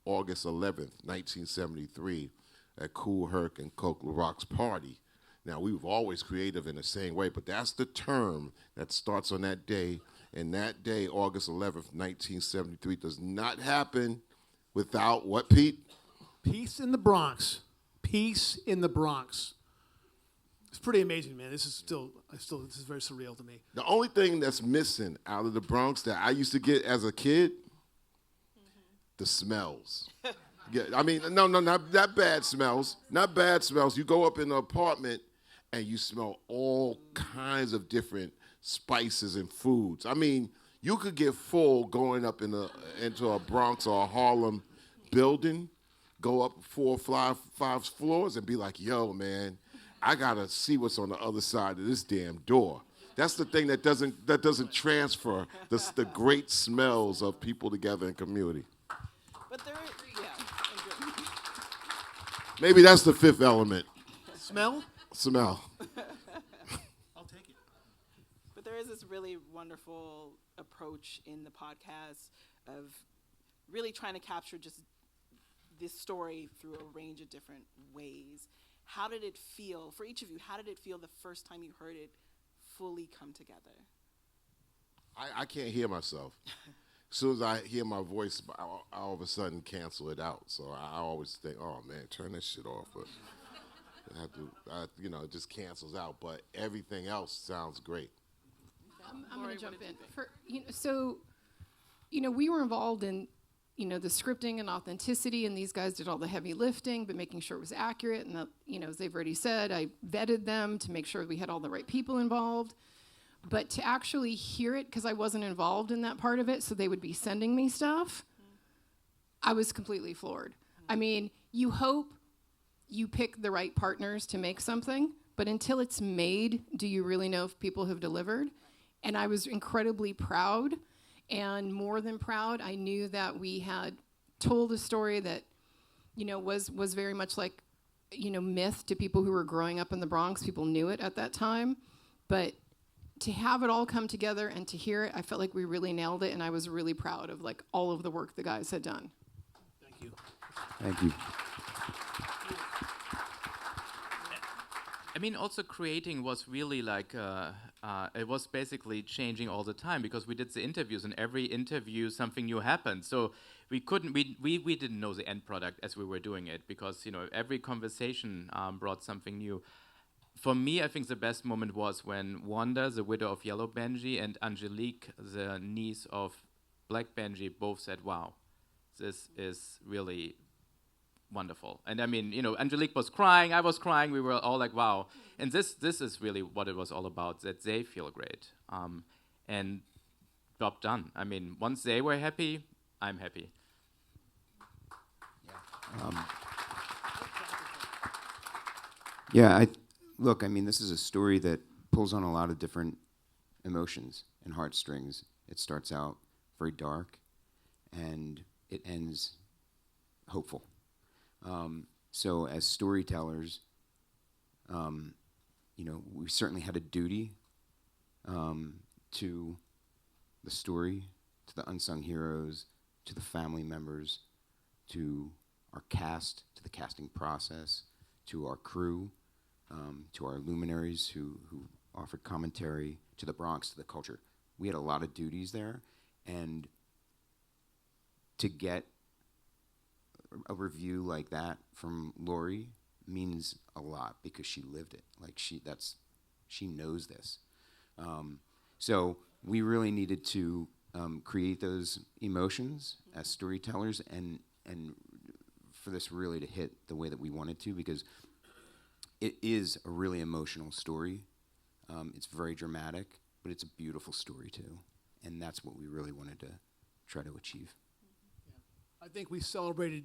August 11th, 1973, at Kool Herc and Coke LaRock's party. Now, we were always creative in the same way, but that's the term that starts on that day. And that day, August 11th, 1973, does not happen without what, Pete? Peace in the Bronx. Peace in the Bronx. It's pretty amazing, man. This is this is very surreal to me. The only thing that's missing out of the Bronx that I used to get as a kid, the smells. Yeah, I mean, no, not bad smells. Not bad smells. You go up in an apartment and you smell all kinds of different spices and foods. I mean, you could get full going up into a Bronx or a Harlem building, go up 4 or 5 floors and be like, yo, man, I gotta see what's on the other side of this damn door. That's the thing that doesn't transfer the great smells of people together in community. But Maybe that's the 5th element. Smell? Smell. I'll take it. But there is this really wonderful approach in the podcast of really trying to capture just this story through a range of different ways. How did it feel, for each of you, how did it feel the first time you heard it fully come together? I can't hear myself. As soon as I hear my voice, I all of a sudden cancel it out. So I always think, oh, man, turn this shit off. But it just cancels out. But everything else sounds great. I'm going to jump in. We were involved in, the scripting and authenticity, and these guys did all the heavy lifting, but making sure it was accurate. And, as they've already said, I vetted them to make sure we had all the right people involved. But to actually hear it, because I wasn't involved in that part of it, so they would be sending me stuff, I was completely floored. I mean, you hope you pick the right partners to make something, but until it's made, do you really know if people have delivered? And I was incredibly proud, and more than proud, I knew that we had told a story that, was very much like, myth to people who were growing up in the Bronx. People knew it at that time, but to have it all come together and to hear it, I felt like we really nailed it, and I was really proud of all of the work the guys had done. Thank you. Thank you. I mean, also creating was really it was basically changing all the time because we did the interviews, and every interview something new happened. So we didn't know the end product as we were doing it because, every conversation brought something new. For me, I think the best moment was when Wanda, the widow of Yellow Benji, and Angelique, the niece of Black Benji, both said, wow, this is really wonderful. And I mean, Angelique was crying, I was crying, we were all like, wow. And this is really what it was all about, that they feel great. And job done. I mean, once they were happy, I'm happy. Look, I mean, this is a story that pulls on a lot of different emotions and heartstrings. It starts out very dark, and it ends hopeful. So as storytellers, we certainly had a duty to the story, to the unsung heroes, to the family members, to our cast, to the casting process, to our crew, to our luminaries who offered commentary, to the Bronx, to the culture. We had a lot of duties there, and to get a review like that from Lorrie means a lot because she lived it. She knows this. So we really needed to create those emotions as storytellers and for this really to hit the way that we wanted to, because it is a really emotional story. It's very dramatic, but it's a beautiful story too. And that's what we really wanted to try to achieve. I think we celebrated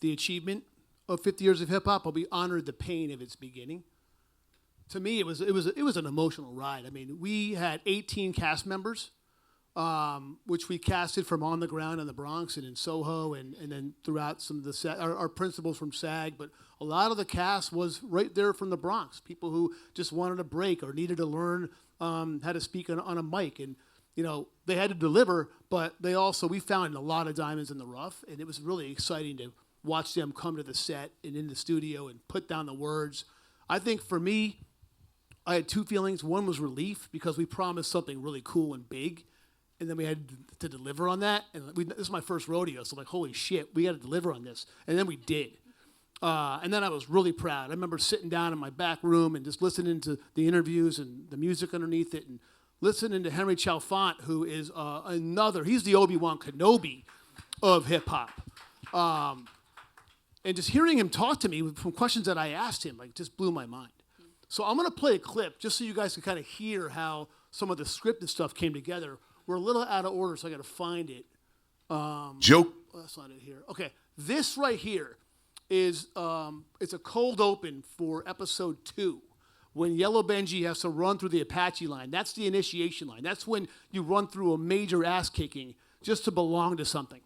the achievement of 50 years of hip hop, but we honored the pain of its beginning. To me, it was an emotional ride. I mean, we had 18 cast members which we casted from on the ground in the Bronx and in Soho, and then throughout some of the our principals from SAG. But a lot of the cast was right there from the Bronx. People who just wanted a break or needed to learn how to speak on a mic, and they had to deliver. But we found a lot of diamonds in the rough, and it was really exciting to watch them come to the set and in the studio and put down the words. I think for me, I had two feelings. One was relief because we promised something really cool and big, and then we had to deliver on that. And this is my first rodeo, so I'm like, holy shit, we got to deliver on this. And then we did. And then I was really proud. I remember sitting down in my back room and just listening to the interviews and the music underneath it, and listening to Henry Chalfant, who is he's the Obi-Wan Kenobi of hip hop. And just hearing him talk to me from questions that I asked him, just blew my mind. So I'm going to play a clip just so you guys can kind of hear how some of the scripted stuff came together. We're a little out of order, so I got to find it. Joke. Oh, that's not it here. Okay, this right here is it's a cold open for episode 2 when Yellow Benji has to run through the Apache line. That's the initiation line. That's when you run through a major ass kicking just to belong to something.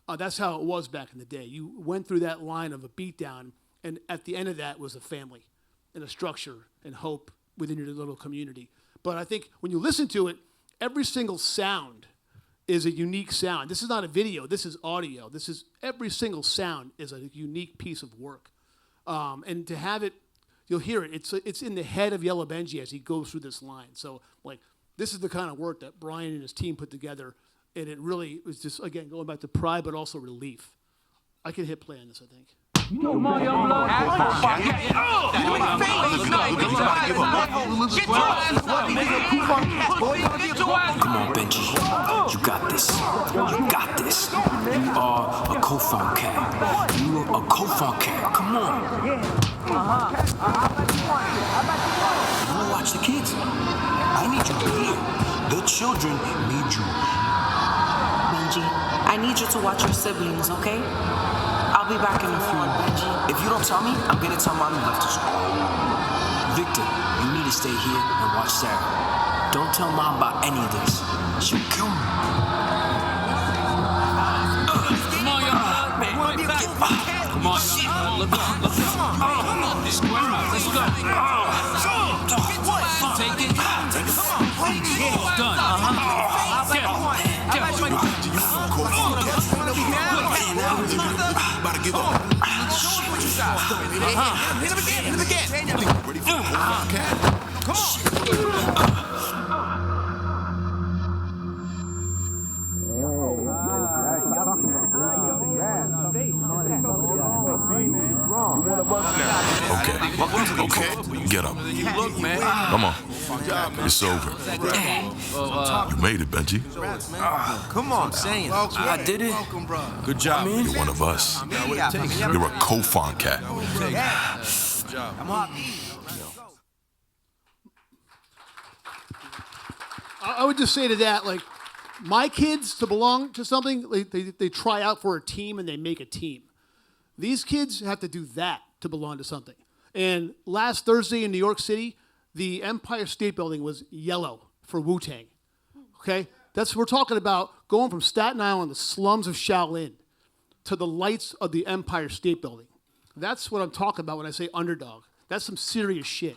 That's how it was back in the day. You went through that line of a beatdown, and at the end of that was a family and a structure and hope within your little community. But I think when you listen to it, every single sound is a unique sound. This is not a video. This is audio. Every single sound is a unique piece of work. And to have it, you'll hear it. It's in the head of Yellow Benji as he goes through this line. So, this is the kind of work that Bryan and his team put together. And it really was just, again, going back to pride, but also relief. I can hit play on this, I think. Come on, young blood. Come on, Benji. You got this. You got this. You are a co-funk cat. You are a co-funk cat. Come on. You wanna watch the kids? I need you here. The children need you. Benji, I need you to watch your siblings, okay? I'll be back in a few. Benji, if you don't tell me, I'm gonna tell Mommy left to school. Victor, you need to stay here and watch Sarah. Don't tell Mom about any of this. She'll kill me. Come on, y'all. Man, back. Come on. Look up. Square up. Let's go. Take it. Done. About to give up. Hit him again. Ready for the cat? Come on. Okay, get up. Come on. It's over. You made it, Benji. Come on, saying. I did it. Good job. You're one of us. You're a co-funk cat. I would just say to that, my kids, to belong to something, they try out for a team and they make a team. These kids have to do that to belong to something. And last Thursday in New York City, the Empire State Building was yellow for Wu-Tang. Okay? We're talking about going from Staten Island, the slums of Shaolin, to the lights of the Empire State Building. That's what I'm talking about when I say underdog. That's some serious shit.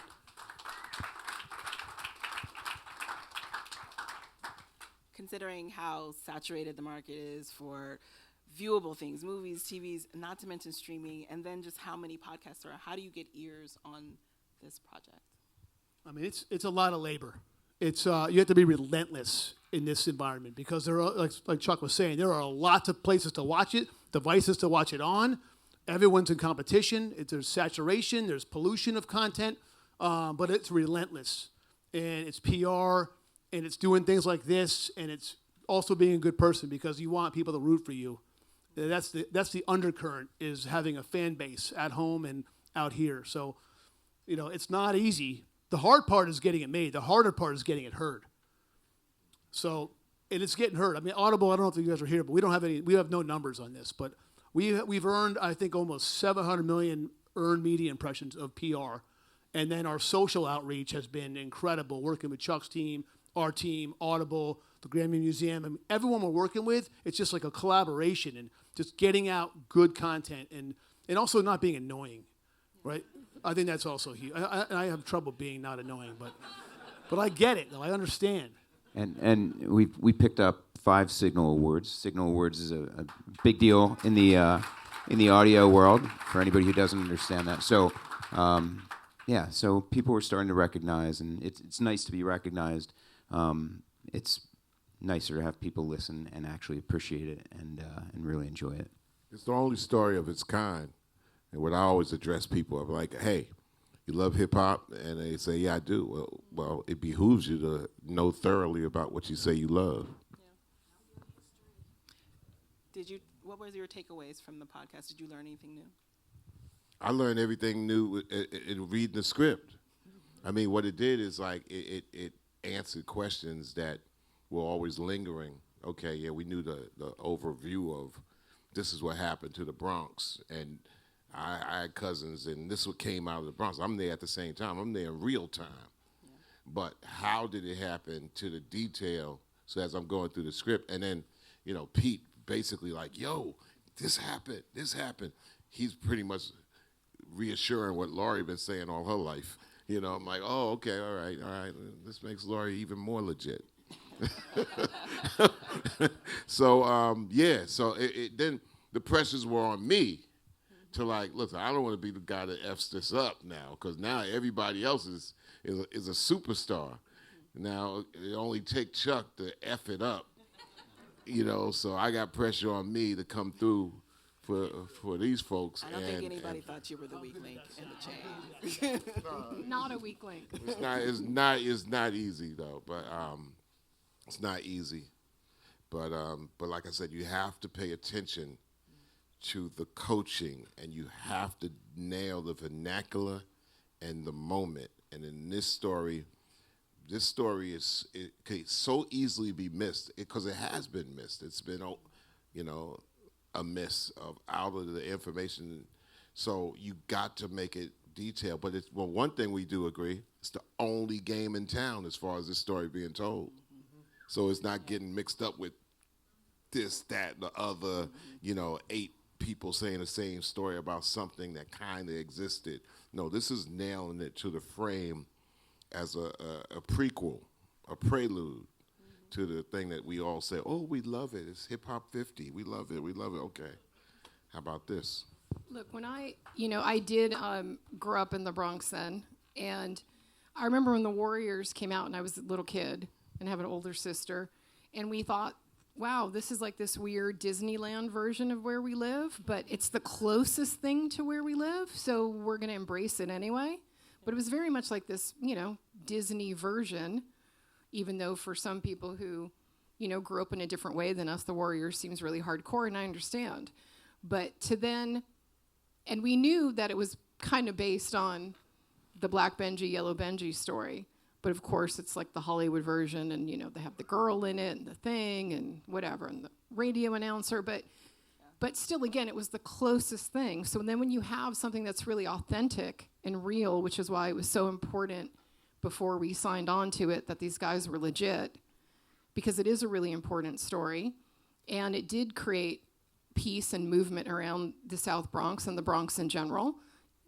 Considering how saturated the market is for viewable things, movies, TVs, not to mention streaming, and then just how many podcasts are, how do you get ears on this project? I mean, it's a lot of labor. It's you have to be relentless in this environment because there are, like Chuck was saying, there are lots of places to watch it, devices to watch it on. Everyone's in competition. There's saturation. There's pollution of content, but it's relentless, and it's PR, and it's doing things like this, and it's also being a good person because you want people to root for you. That's the undercurrent, is having a fan base at home and out here. So, it's not easy. The hard part is getting it made. The harder part is getting it heard. So, and it's getting heard. I mean, Audible, I don't know if you guys are here, but we have no numbers on this, but we've earned, I think, almost 700 million earned media impressions of PR. And then our social outreach has been incredible, working with Chuck's team, our team, Audible, the Grammy Museum, and everyone we're working with, it's just like a collaboration and just getting out good content and also not being annoying, right? I think that's also huge. I have trouble being not annoying, but I get it, though. I understand. And we picked up 5 Signal Awards. Signal Awards is a big deal in the audio world for anybody who doesn't understand that. So, so people were starting to recognize, and it's nice to be recognized. It's nicer to have people listen and actually appreciate it and really enjoy it. It's the only story of its kind. And what I always address people, I'm like, hey, you love hip-hop? And they say, yeah, I do. Well, it behooves you to know thoroughly about what you say you love. What was your takeaways from the podcast? Did you learn anything new? I learned everything new in reading the script. I mean, what it did is like it answered questions that were always lingering. Okay, yeah, we knew the overview of this is what happened to the Bronx, and I had cousins, and this is what came out of the Bronx. I'm there at the same time. I'm there in real time. Yeah. But how did it happen to the detail? So as I'm going through the script, and then, Pete basically like, yo, this happened. He's pretty much reassuring what Lorrie been saying all her life. I'm like, oh, okay, all right. This makes Lorrie even more legit. So, then the pressures were on me to like, listen, I don't want to be the guy that F's this up now, because now everybody else is a superstar. Now, it only take Chuck to F it up, so I got pressure on me to come through for these folks. I don't think anybody thought you were the weak link in the chain. Not a weak link. It's not easy though, but it's not easy. But like I said, you have to pay attention to the coaching, and you have to nail the vernacular and the moment. And in this story is it can so easily be missed because it has been missed. It's been a miss out of the information. So you got to make it detailed. But one thing we do agree, it's the only game in town as far as this story being told. Mm-hmm. So it's not getting mixed up with this, that, and the other, 8 people saying the same story about something that kind of existed. No, this is nailing it to the frame as a prequel, a prelude to the thing that we all say, oh, we love it. It's Hip Hop 50. We love it. Okay. How about this? Look, when I did grow up in the Bronx then, and I remember when the Warriors came out and I was a little kid and have an older sister, and we thought, wow, this is like this weird Disneyland version of where we live, but it's the closest thing to where we live, so we're going to embrace it anyway. But it was very much like this, Disney version, even though for some people who, grew up in a different way than us, the Warriors seems really hardcore, and I understand. But and we knew that it was kind of based on the Black Benji, Yellow Benji story. But of course, it's like the Hollywood version, and they have the girl in it, and the thing, and whatever, and the radio announcer. But still, again, it was the closest thing. So then, when you have something that's really authentic and real, which is why it was so important before we signed on to it that these guys were legit, because it is a really important story, and it did create peace and movement around the South Bronx and the Bronx in general.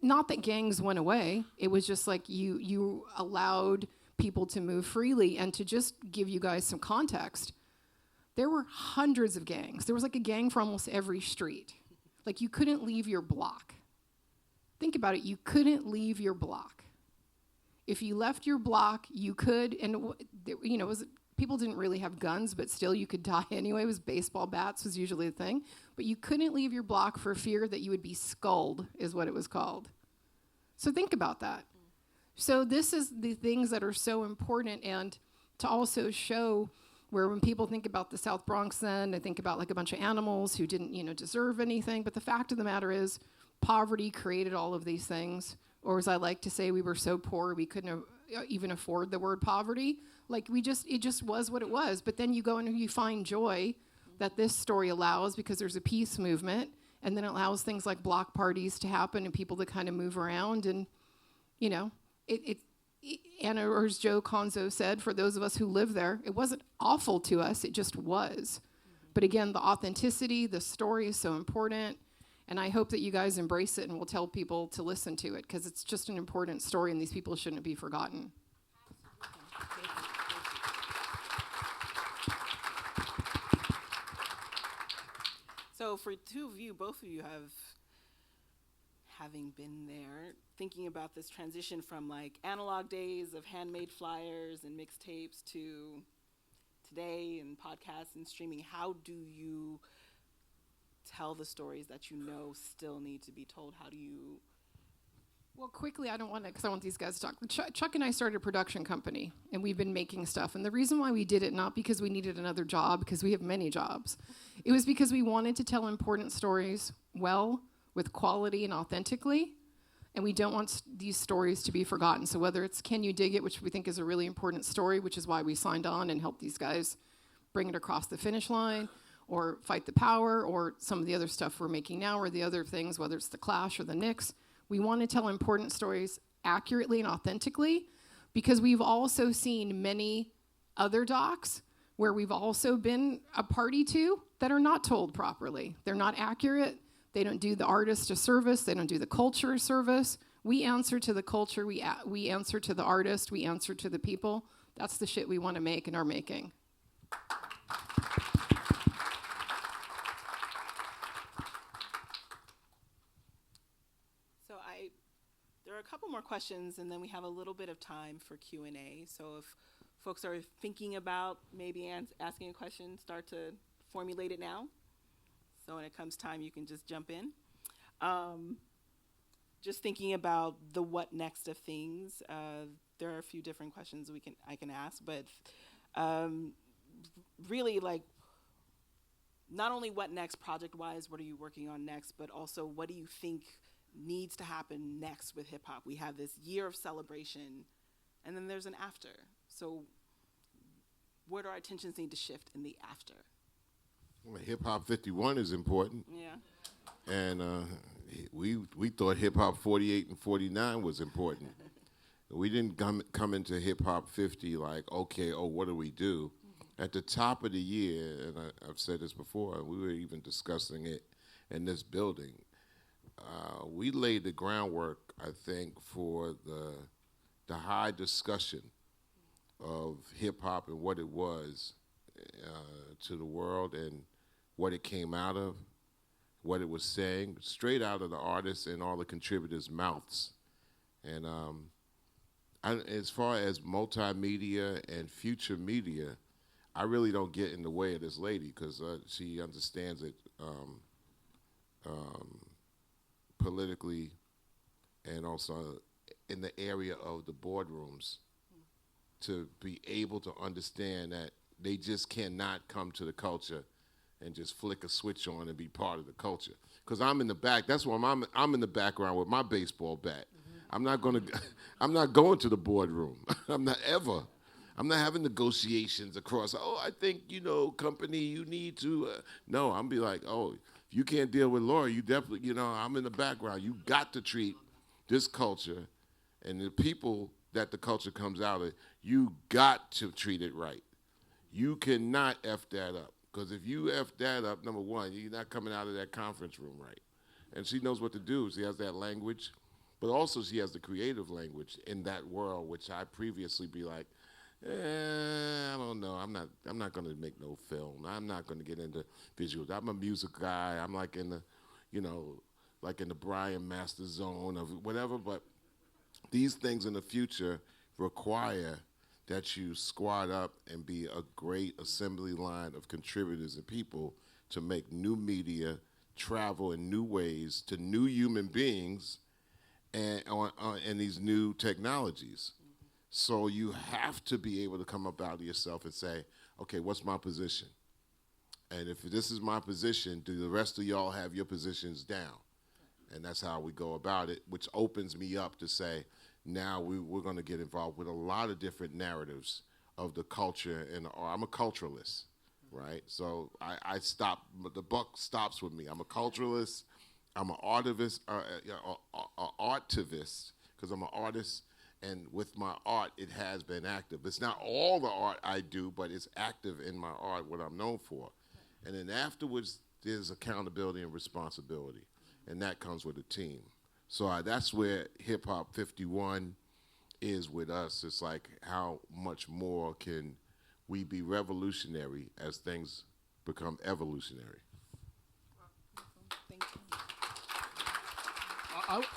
Not that gangs went away. It was just like you allowed people to move freely. And to just give you guys some context, there were hundreds of gangs. There was like a gang for almost every street. Like, you couldn't leave your block. Think about it. You couldn't leave your block. If you left your block, you could, and people didn't really have guns, but still you could die anyway. It was baseball bats was usually the thing. But you couldn't leave your block for fear that you would be sculled, is what it was called. So think about that. So this is the things that are so important, and to also show where when people think about the South Bronx then, they think about like a bunch of animals who didn't, deserve anything. But the fact of the matter is, poverty created all of these things. Or as I like to say, we were so poor we couldn't even afford the word poverty. Like, it just was what it was. But then you go and you find joy that this story allows, because there's a peace movement, and then it allows things like block parties to happen and people to kind of move around, and Anna, or as Joe Conzo said, for those of us who live there, it wasn't awful to us, it just was. But again, the authenticity, the story is so important, and I hope that you guys embrace it and will tell people to listen to it, because it's just an important story, and these people shouldn't be forgotten. So for two of you, both of you having been there, thinking about this transition from like analog days of handmade flyers and mixtapes to today and podcasts and streaming, how do you tell the stories that you know still need to be told? How do you? Well, quickly, I don't want to, because I want these guys to talk. Chuck and I started a production company, and we've been making stuff. And the reason why we did it, not because we needed another job, because we have many jobs. It was because we wanted to tell important stories well, with quality and authentically, and we don't want these stories to be forgotten. So whether it's Can You Dig It, which we think is a really important story, which is why we signed on and helped these guys bring it across the finish line, or Fight the Power, or some of the other stuff we're making now, or the other things, whether it's the Clash or the Knicks. We want to tell important stories accurately and authentically, because we've also seen many other docs where we've also been a party to that are not told properly. They're not accurate. They don't do the artist a service. They don't do the culture a service. We answer to the culture. We answer to the artist. We answer to the people. That's the shit we want to make and are making. There are a couple more questions, and then we have a little bit of time for Q&A. So if folks are thinking about maybe asking a question, start to formulate it now. So when it comes time, you can just jump in. Just thinking about the what next of things. There are a few different questions I can ask, but really, like, not only what next project-wise, what are you working on next, but also what do you think needs to happen next with hip hop? We have this year of celebration, and then there's an after. So where do our attentions need to shift in the after? Well, Hip Hop 51 is important. Yeah. And we thought Hip Hop 48 and 49 was important. We didn't come into Hip Hop 50 like, okay, what do we do? Mm-hmm. At the top of the year, and I've said this before, we were even discussing it in this building. We laid the groundwork, I think, for the high discussion of hip-hop and what it was to the world and what it came out of, what it was saying, straight out of the artists and all the contributors' mouths. And as far as multimedia and future media, I really don't get in the way of this lady because she understands it politically and also in the area of the boardrooms to be able to understand that they just cannot come to the culture and just flick a switch on and be part of the culture. Because I'm in the back. That's why I'm in the background with my baseball bat. Mm-hmm. I'm not going to the boardroom. I'm not having negotiations across. I think, company, you need to. No, I'm be like, if you can't deal with Lorrie, you definitely, I'm in the background. You got to treat this culture and the people that the culture comes out of, you got to treat it right. You cannot F that up. Because if you F that up, number one, you're not coming out of that conference room right. And she knows what to do. She has that language. But also she has the creative language in that world, which I previously be like, I don't know. I'm not going to make no film. I'm not going to get into visuals. I'm a music guy. I'm like in the, like in the Bryan master zone of whatever. But these things in the future require that you squad up and be a great assembly line of contributors and people to make new media travel in new ways to new human beings and these new technologies. So you have to be able to come up out of yourself and say, okay, what's my position? And if this is my position, do the rest of y'all have your positions down? And that's how we go about it, which opens me up to say, now we're going to get involved with a lot of different narratives of the culture. And I'm a culturalist, right? So I stop, the buck stops with me. I'm a culturalist. I'm an artivist, artivist, because I'm an artist, And with my art, it has been active. It's not all the art I do, but it's active in my art, what I'm known for. And then afterwards, there's accountability and responsibility, and that comes with a team. So that's where Hip Hop 51 is with us. It's like, how much more can we be revolutionary as things become evolutionary? Thank you.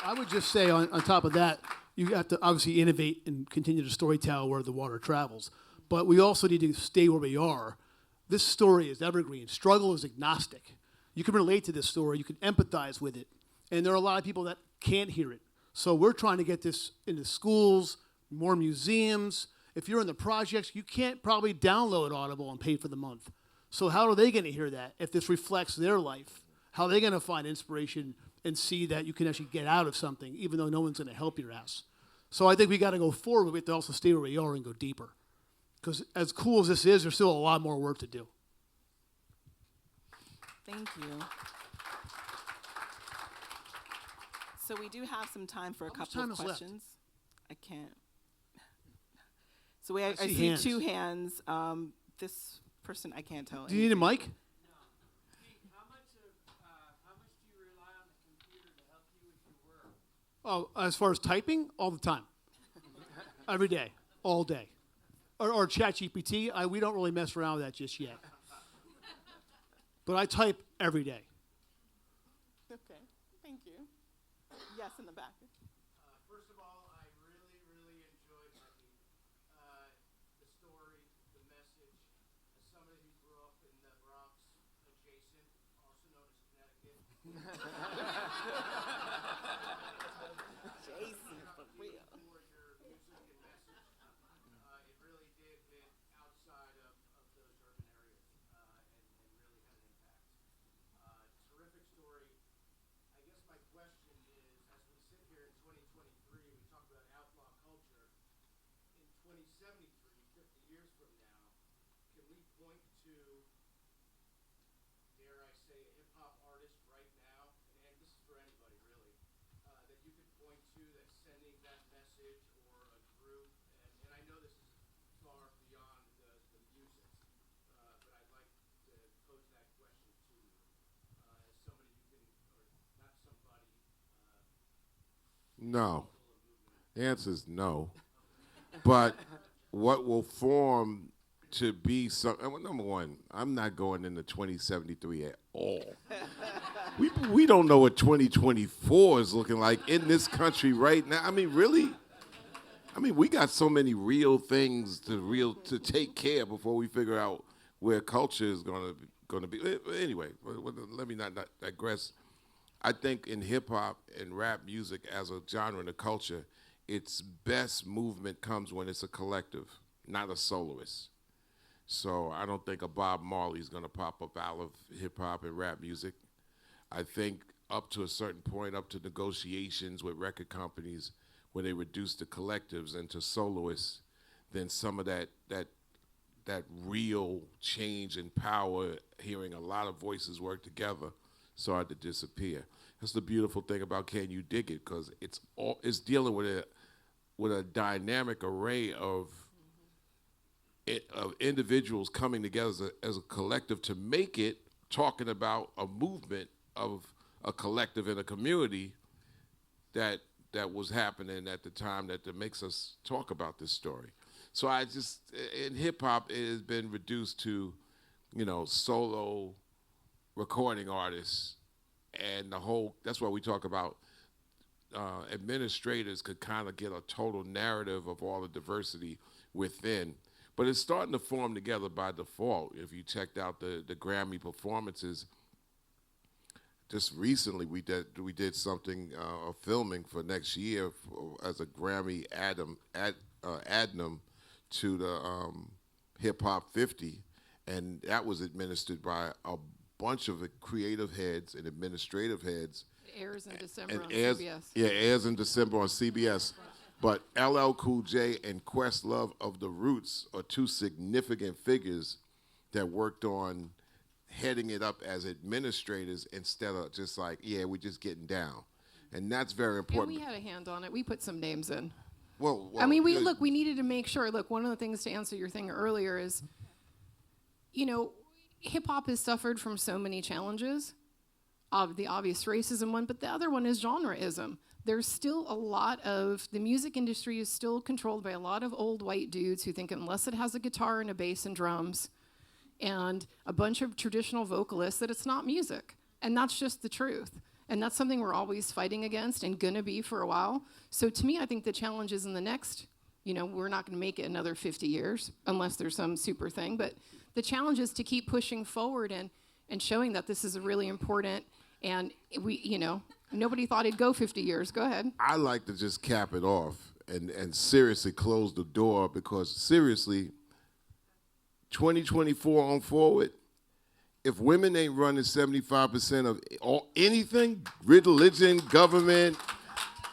I would just say on top of that, you have to obviously innovate and continue to storytell where the water travels. But we also need to stay where we are. This story is evergreen. Struggle is agnostic. You can relate to this story. You can empathize with it. And there are a lot of people that can't hear it. So we're trying to get this into schools, more museums. If you're in the projects, you can't probably download Audible and pay for the month. So how are they going to hear that if this reflects their life? How are they going to find inspiration and see that you can actually get out of something, even though no one's going to help your ass? So I think we got to go forward. We have to also stay where we are and go deeper. Because as cool as this is, there's still a lot more work to do. Thank you. So we do have some time for a couple of questions. I can't. So I see hands. 2 hands. This person, I can't tell. Do you need a mic? Oh, as far as typing, all the time. Every day, all day. Or ChatGPT, we don't really mess around with that just yet. But I type every day. Okay, thank you. Yes, in the back. First of all, I really, really enjoyed the story, the message. As somebody who grew up in the Bronx adjacent, also known as Connecticut. Jason, for real. For your music and message. It really did hit outside of those urban areas and really had an impact. Terrific story. I guess my question is, as we sit here in 2023, we talk about outlaw culture. In 2073, 50 years from now, can we point to, dare I say, a hip-hop artist right now, and this is for anybody really, that you could point to that's sending that message, or a group, and I know this is far beyond the music, but I'd like to pose that question to you, as somebody who can, or not somebody. No. The answer is no. But what will form to be something, well, number one, I'm not going into 2073 at all. We don't know what 2024 is looking like in this country right now. I mean, really? I mean, we got so many real things to take care of before we figure out where culture is going to be. Anyway, let me not digress. I think in hip-hop and rap music as a genre and a culture, its best movement comes when it's a collective, not a soloist. So I don't think a Bob Marley is going to pop up out of hip-hop and rap music. I think up to a certain point, up to negotiations with record companies, where they reduce the collectives into soloists, then some of that real change and power, hearing a lot of voices work together, started to disappear. That's the beautiful thing about Can You Dig It, because it's dealing with a dynamic array of individuals coming together as a collective to make it, talking about a movement of a collective in a community that was happening at the time that makes us talk about this story. So in hip hop, it has been reduced to, solo recording artists, and that's why we talk about administrators could kind of get a total narrative of all the diversity within. But it's starting to form together by default. If you checked out the Grammy performances, just recently we did something, filming for next year as a Grammy addendum to the Hip Hop 50, and that was administered by a bunch of creative heads and administrative heads. It airs in December on CBS. Yeah, airs in December on CBS. But LL Cool J and Questlove of the Roots are 2 significant figures that worked on heading it up as administrators instead of just like, we're just getting down. And that's very important. And we had a hand on it. We put some names in. I mean, we needed to make sure. Look, one of the things to answer your thing earlier is, hip hop has suffered from so many challenges. The obvious racism one, but the other one is genreism. There's still a lot of, the music industry is still controlled by a lot of old white dudes who think unless it has a guitar and a bass and drums and a bunch of traditional vocalists that it's not music. And that's just the truth. And that's something we're always fighting against and gonna be for a while. So to me, I think the challenge is in the next, we're not gonna make it another 50 years unless there's some super thing, but the challenge is to keep pushing forward and showing that this is a really important, and nobody thought it'd go 50 years. Go ahead. I like to just cap it off and seriously close the door, because seriously, 2024 on forward, if women ain't running 75% of anything, religion, government,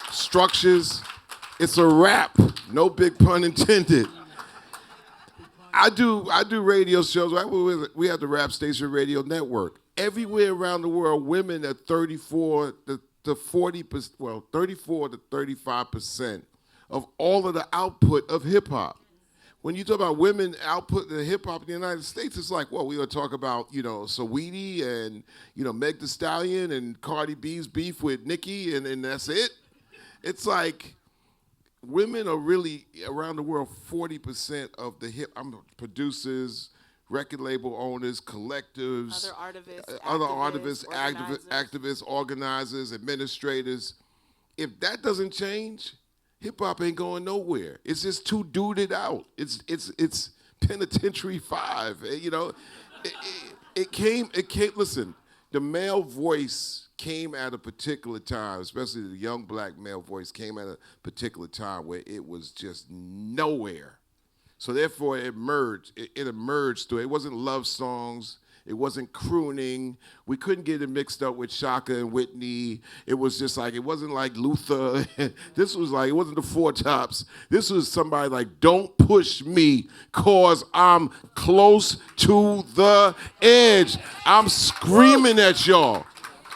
structures, it's a wrap. No big pun intended. I do radio shows. We have the Rap Station Radio Network. Everywhere around the world, women are 34 to 40%, 34 to 35% of all of the output of hip hop. When you talk about women output in hip hop in the United States, it's like, well, we're gonna talk about, Saweetie and, Meg Thee Stallion and Cardi B's beef with Nicki, and that's it. It's like, women are really, around the world, 40% of the producers, record label owners, collectives, other artists, activists, organizers, administrators. If that doesn't change, hip hop ain't going nowhere. It's just too duded out. It's Penitentiary 5. It came. Listen, the male voice came at a particular time, especially the young black male voice came at a particular time where it was just nowhere. So therefore, it emerged. It emerged through. It wasn't love songs. It wasn't crooning. We couldn't get it mixed up with Shaka and Whitney. It was just like, it wasn't like Luther. This was like, it wasn't the Four Tops. This was somebody like, don't push me, cause I'm close to the edge. I'm screaming at y'all.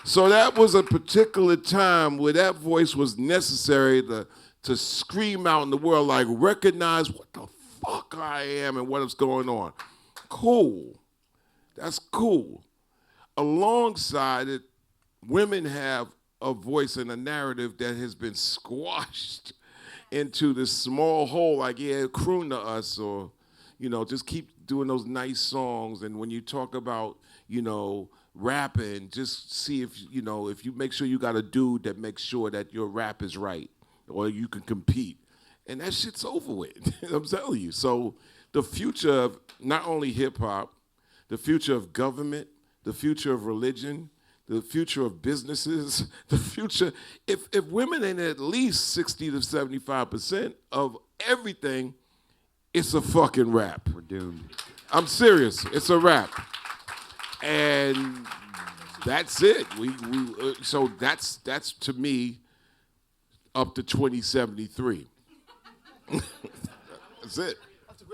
So that was a particular time where that voice was necessary to scream out in the world, like, recognize what the fuck I am and what is going on. Cool. That's cool. Alongside it, women have a voice and a narrative that has been squashed into this small hole, like, yeah, croon to us, or, just keep doing those nice songs. And when you talk about, rapping, just see if you make sure you got a dude that makes sure that your rap is right, or you can compete. And that shit's over with. I'm telling you. So the future of not only hip hop, the future of government, the future of religion, the future of businesses, the future, if women ain't at least 60 to 75% of everything, it's a fucking rap. We're doomed. I'm serious. It's a rap. And that's it. So that's to me up to 2073. That's it.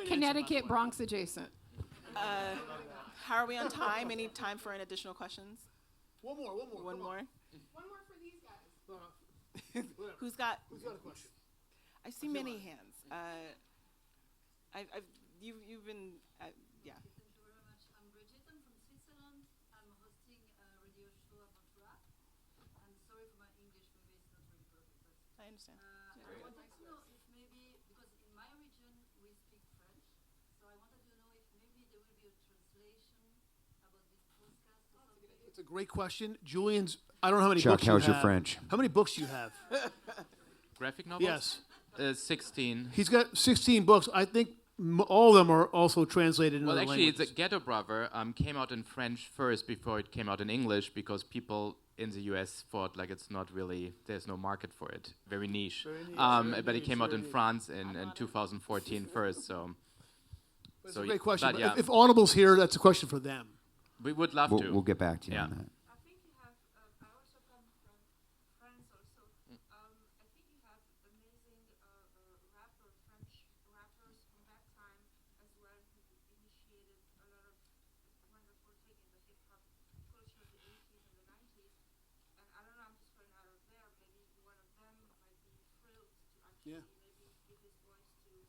Connecticut, Bronx adjacent. How are we on time? Any time for an additional questions? One more. One more for these guys. Who's got a question? I see many hands. You've been yeah. Thank you very much. I'm Bridget. I'm from Switzerland. I'm hosting a radio show about rap. I'm sorry for my English, maybe it's not really perfect, but I understand. I wanted to know if maybe, because in my region we speak French, so I wanted to know if maybe there will be a translation about this podcast or something. It's a great question. Julian's, I don't know how many Chuck, books you have. how's your French? How many books do you have? Graphic novels? Yes. 16. He's got 16 books. I think all of them are also translated into Well, other actually, languages. the Ghetto Brother came out in French first before it came out in English, because people in the US thought like it's not really, there's no market for it. Very niche. But it came out in France in 2014 first. So It's a great question. But yeah, If Audible's here, that's a question for them. we would love to. We'll get back to you on that. I think you have, I also come from France also. I think you have amazing rapper, French rappers from that time as well, who initiated a lot of wonderful things in the hip hop culture of the 80s and the 90s. And I don't know, I'm just going out of there. Maybe one of them might be thrilled to actually maybe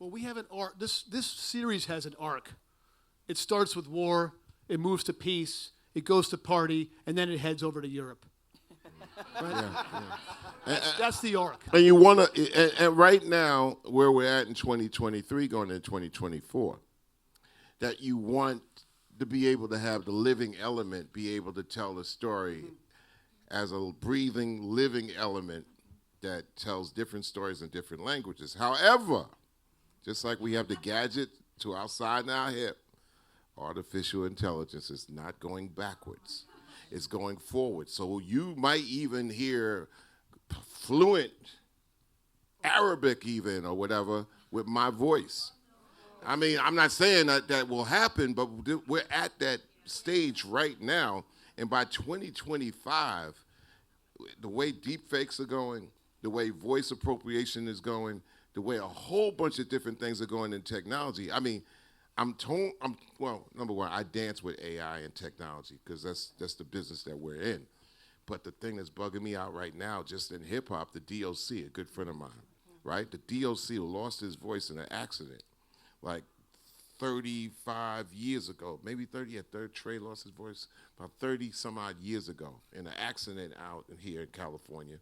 Well, we have an arc. This series has an arc. It starts with war, it moves to peace, it goes to party, and then it heads over to Europe. Right? That's the arc. And you want to, and right now, where we're at in 2023, going into 2024, that you want to be able to have the living element be able to tell a story as a breathing, living element that tells different stories in different languages. However, just like we have the gadget to our side and our hip, artificial intelligence is not going backwards. It's going forward. So you might even hear fluent Arabic even or whatever with my voice. I mean, I'm not saying that will happen, but we're at that stage right now. And by 2025, the way deepfakes are going, the way voice appropriation is going, the way a whole bunch of different things are going in technology. I mean, well, number one, I dance with AI and technology because that's the business that we're in. But the thing that's bugging me out right now, just in hip hop, the DOC, a good friend of mine, right? The DOC lost his voice in an accident, like 35 years ago, maybe 30. Yeah, Trey lost his voice about 30 some odd years ago in an accident out here in California,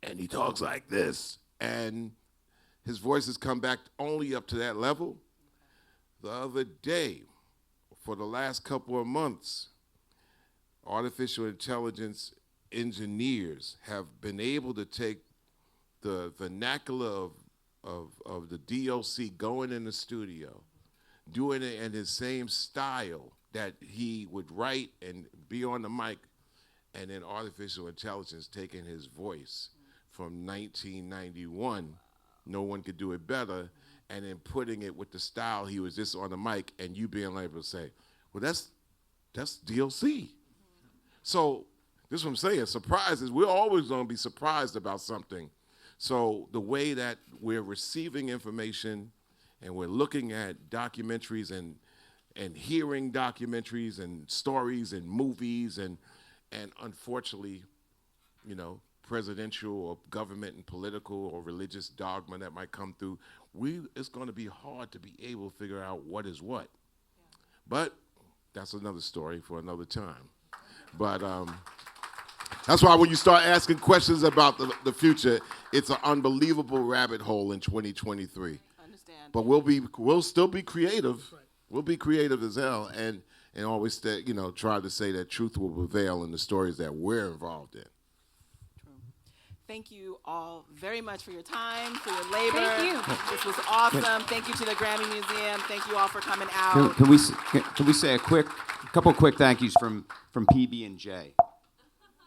and he talks like this, and his voice has come back only up to that level. The other day, for the last couple of months, artificial intelligence engineers have been able to take the vernacular of the DOC going in the studio, doing it in his same style that he would write and be on the mic, and then artificial intelligence taking his voice from 1991, no one could do it better, and then putting it with the style he was just on the mic, and you being able to say, well, that's DLC. So this is what I'm saying, surprises, we're always gonna be surprised about something. So the way that we're receiving information and we're looking at documentaries and hearing documentaries and stories and movies and unfortunately, you know, presidential or government and political or religious dogma that might come through, it's going to be hard to be able to figure out what is what. Yeah. But that's another story for another time. But that's why when you start asking questions about the future, it's an unbelievable rabbit hole in 2023. Understand. But we'll still be creative. Right. We'll be creative as hell, and always try to say that truth will prevail in the stories that we're involved in. Thank you all very much for your time, for your labor. Thank you. This was awesome. Thank you to the Grammy Museum. Thank you all for coming out. Can we say a couple quick thank yous from PB&J?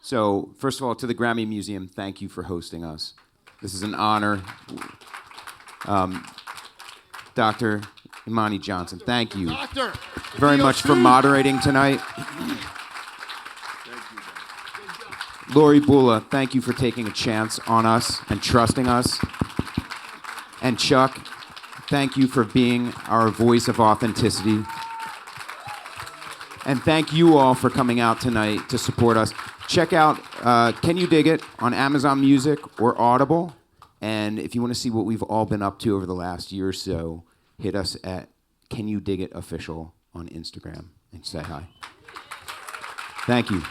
So first of all, to the Grammy Museum, thank you for hosting us. This is an honor. Dr. Imani Johnson, thank you very much for moderating tonight. Lorrie, Boula, thank you for taking a chance on us and trusting us. And Chuck, thank you for being our voice of authenticity. And thank you all for coming out tonight to support us. Check out Can You Dig It on Amazon Music or Audible. And if you want to see what we've all been up to over the last year or so, hit us at Can You Dig It Official on Instagram and say hi. Thank you.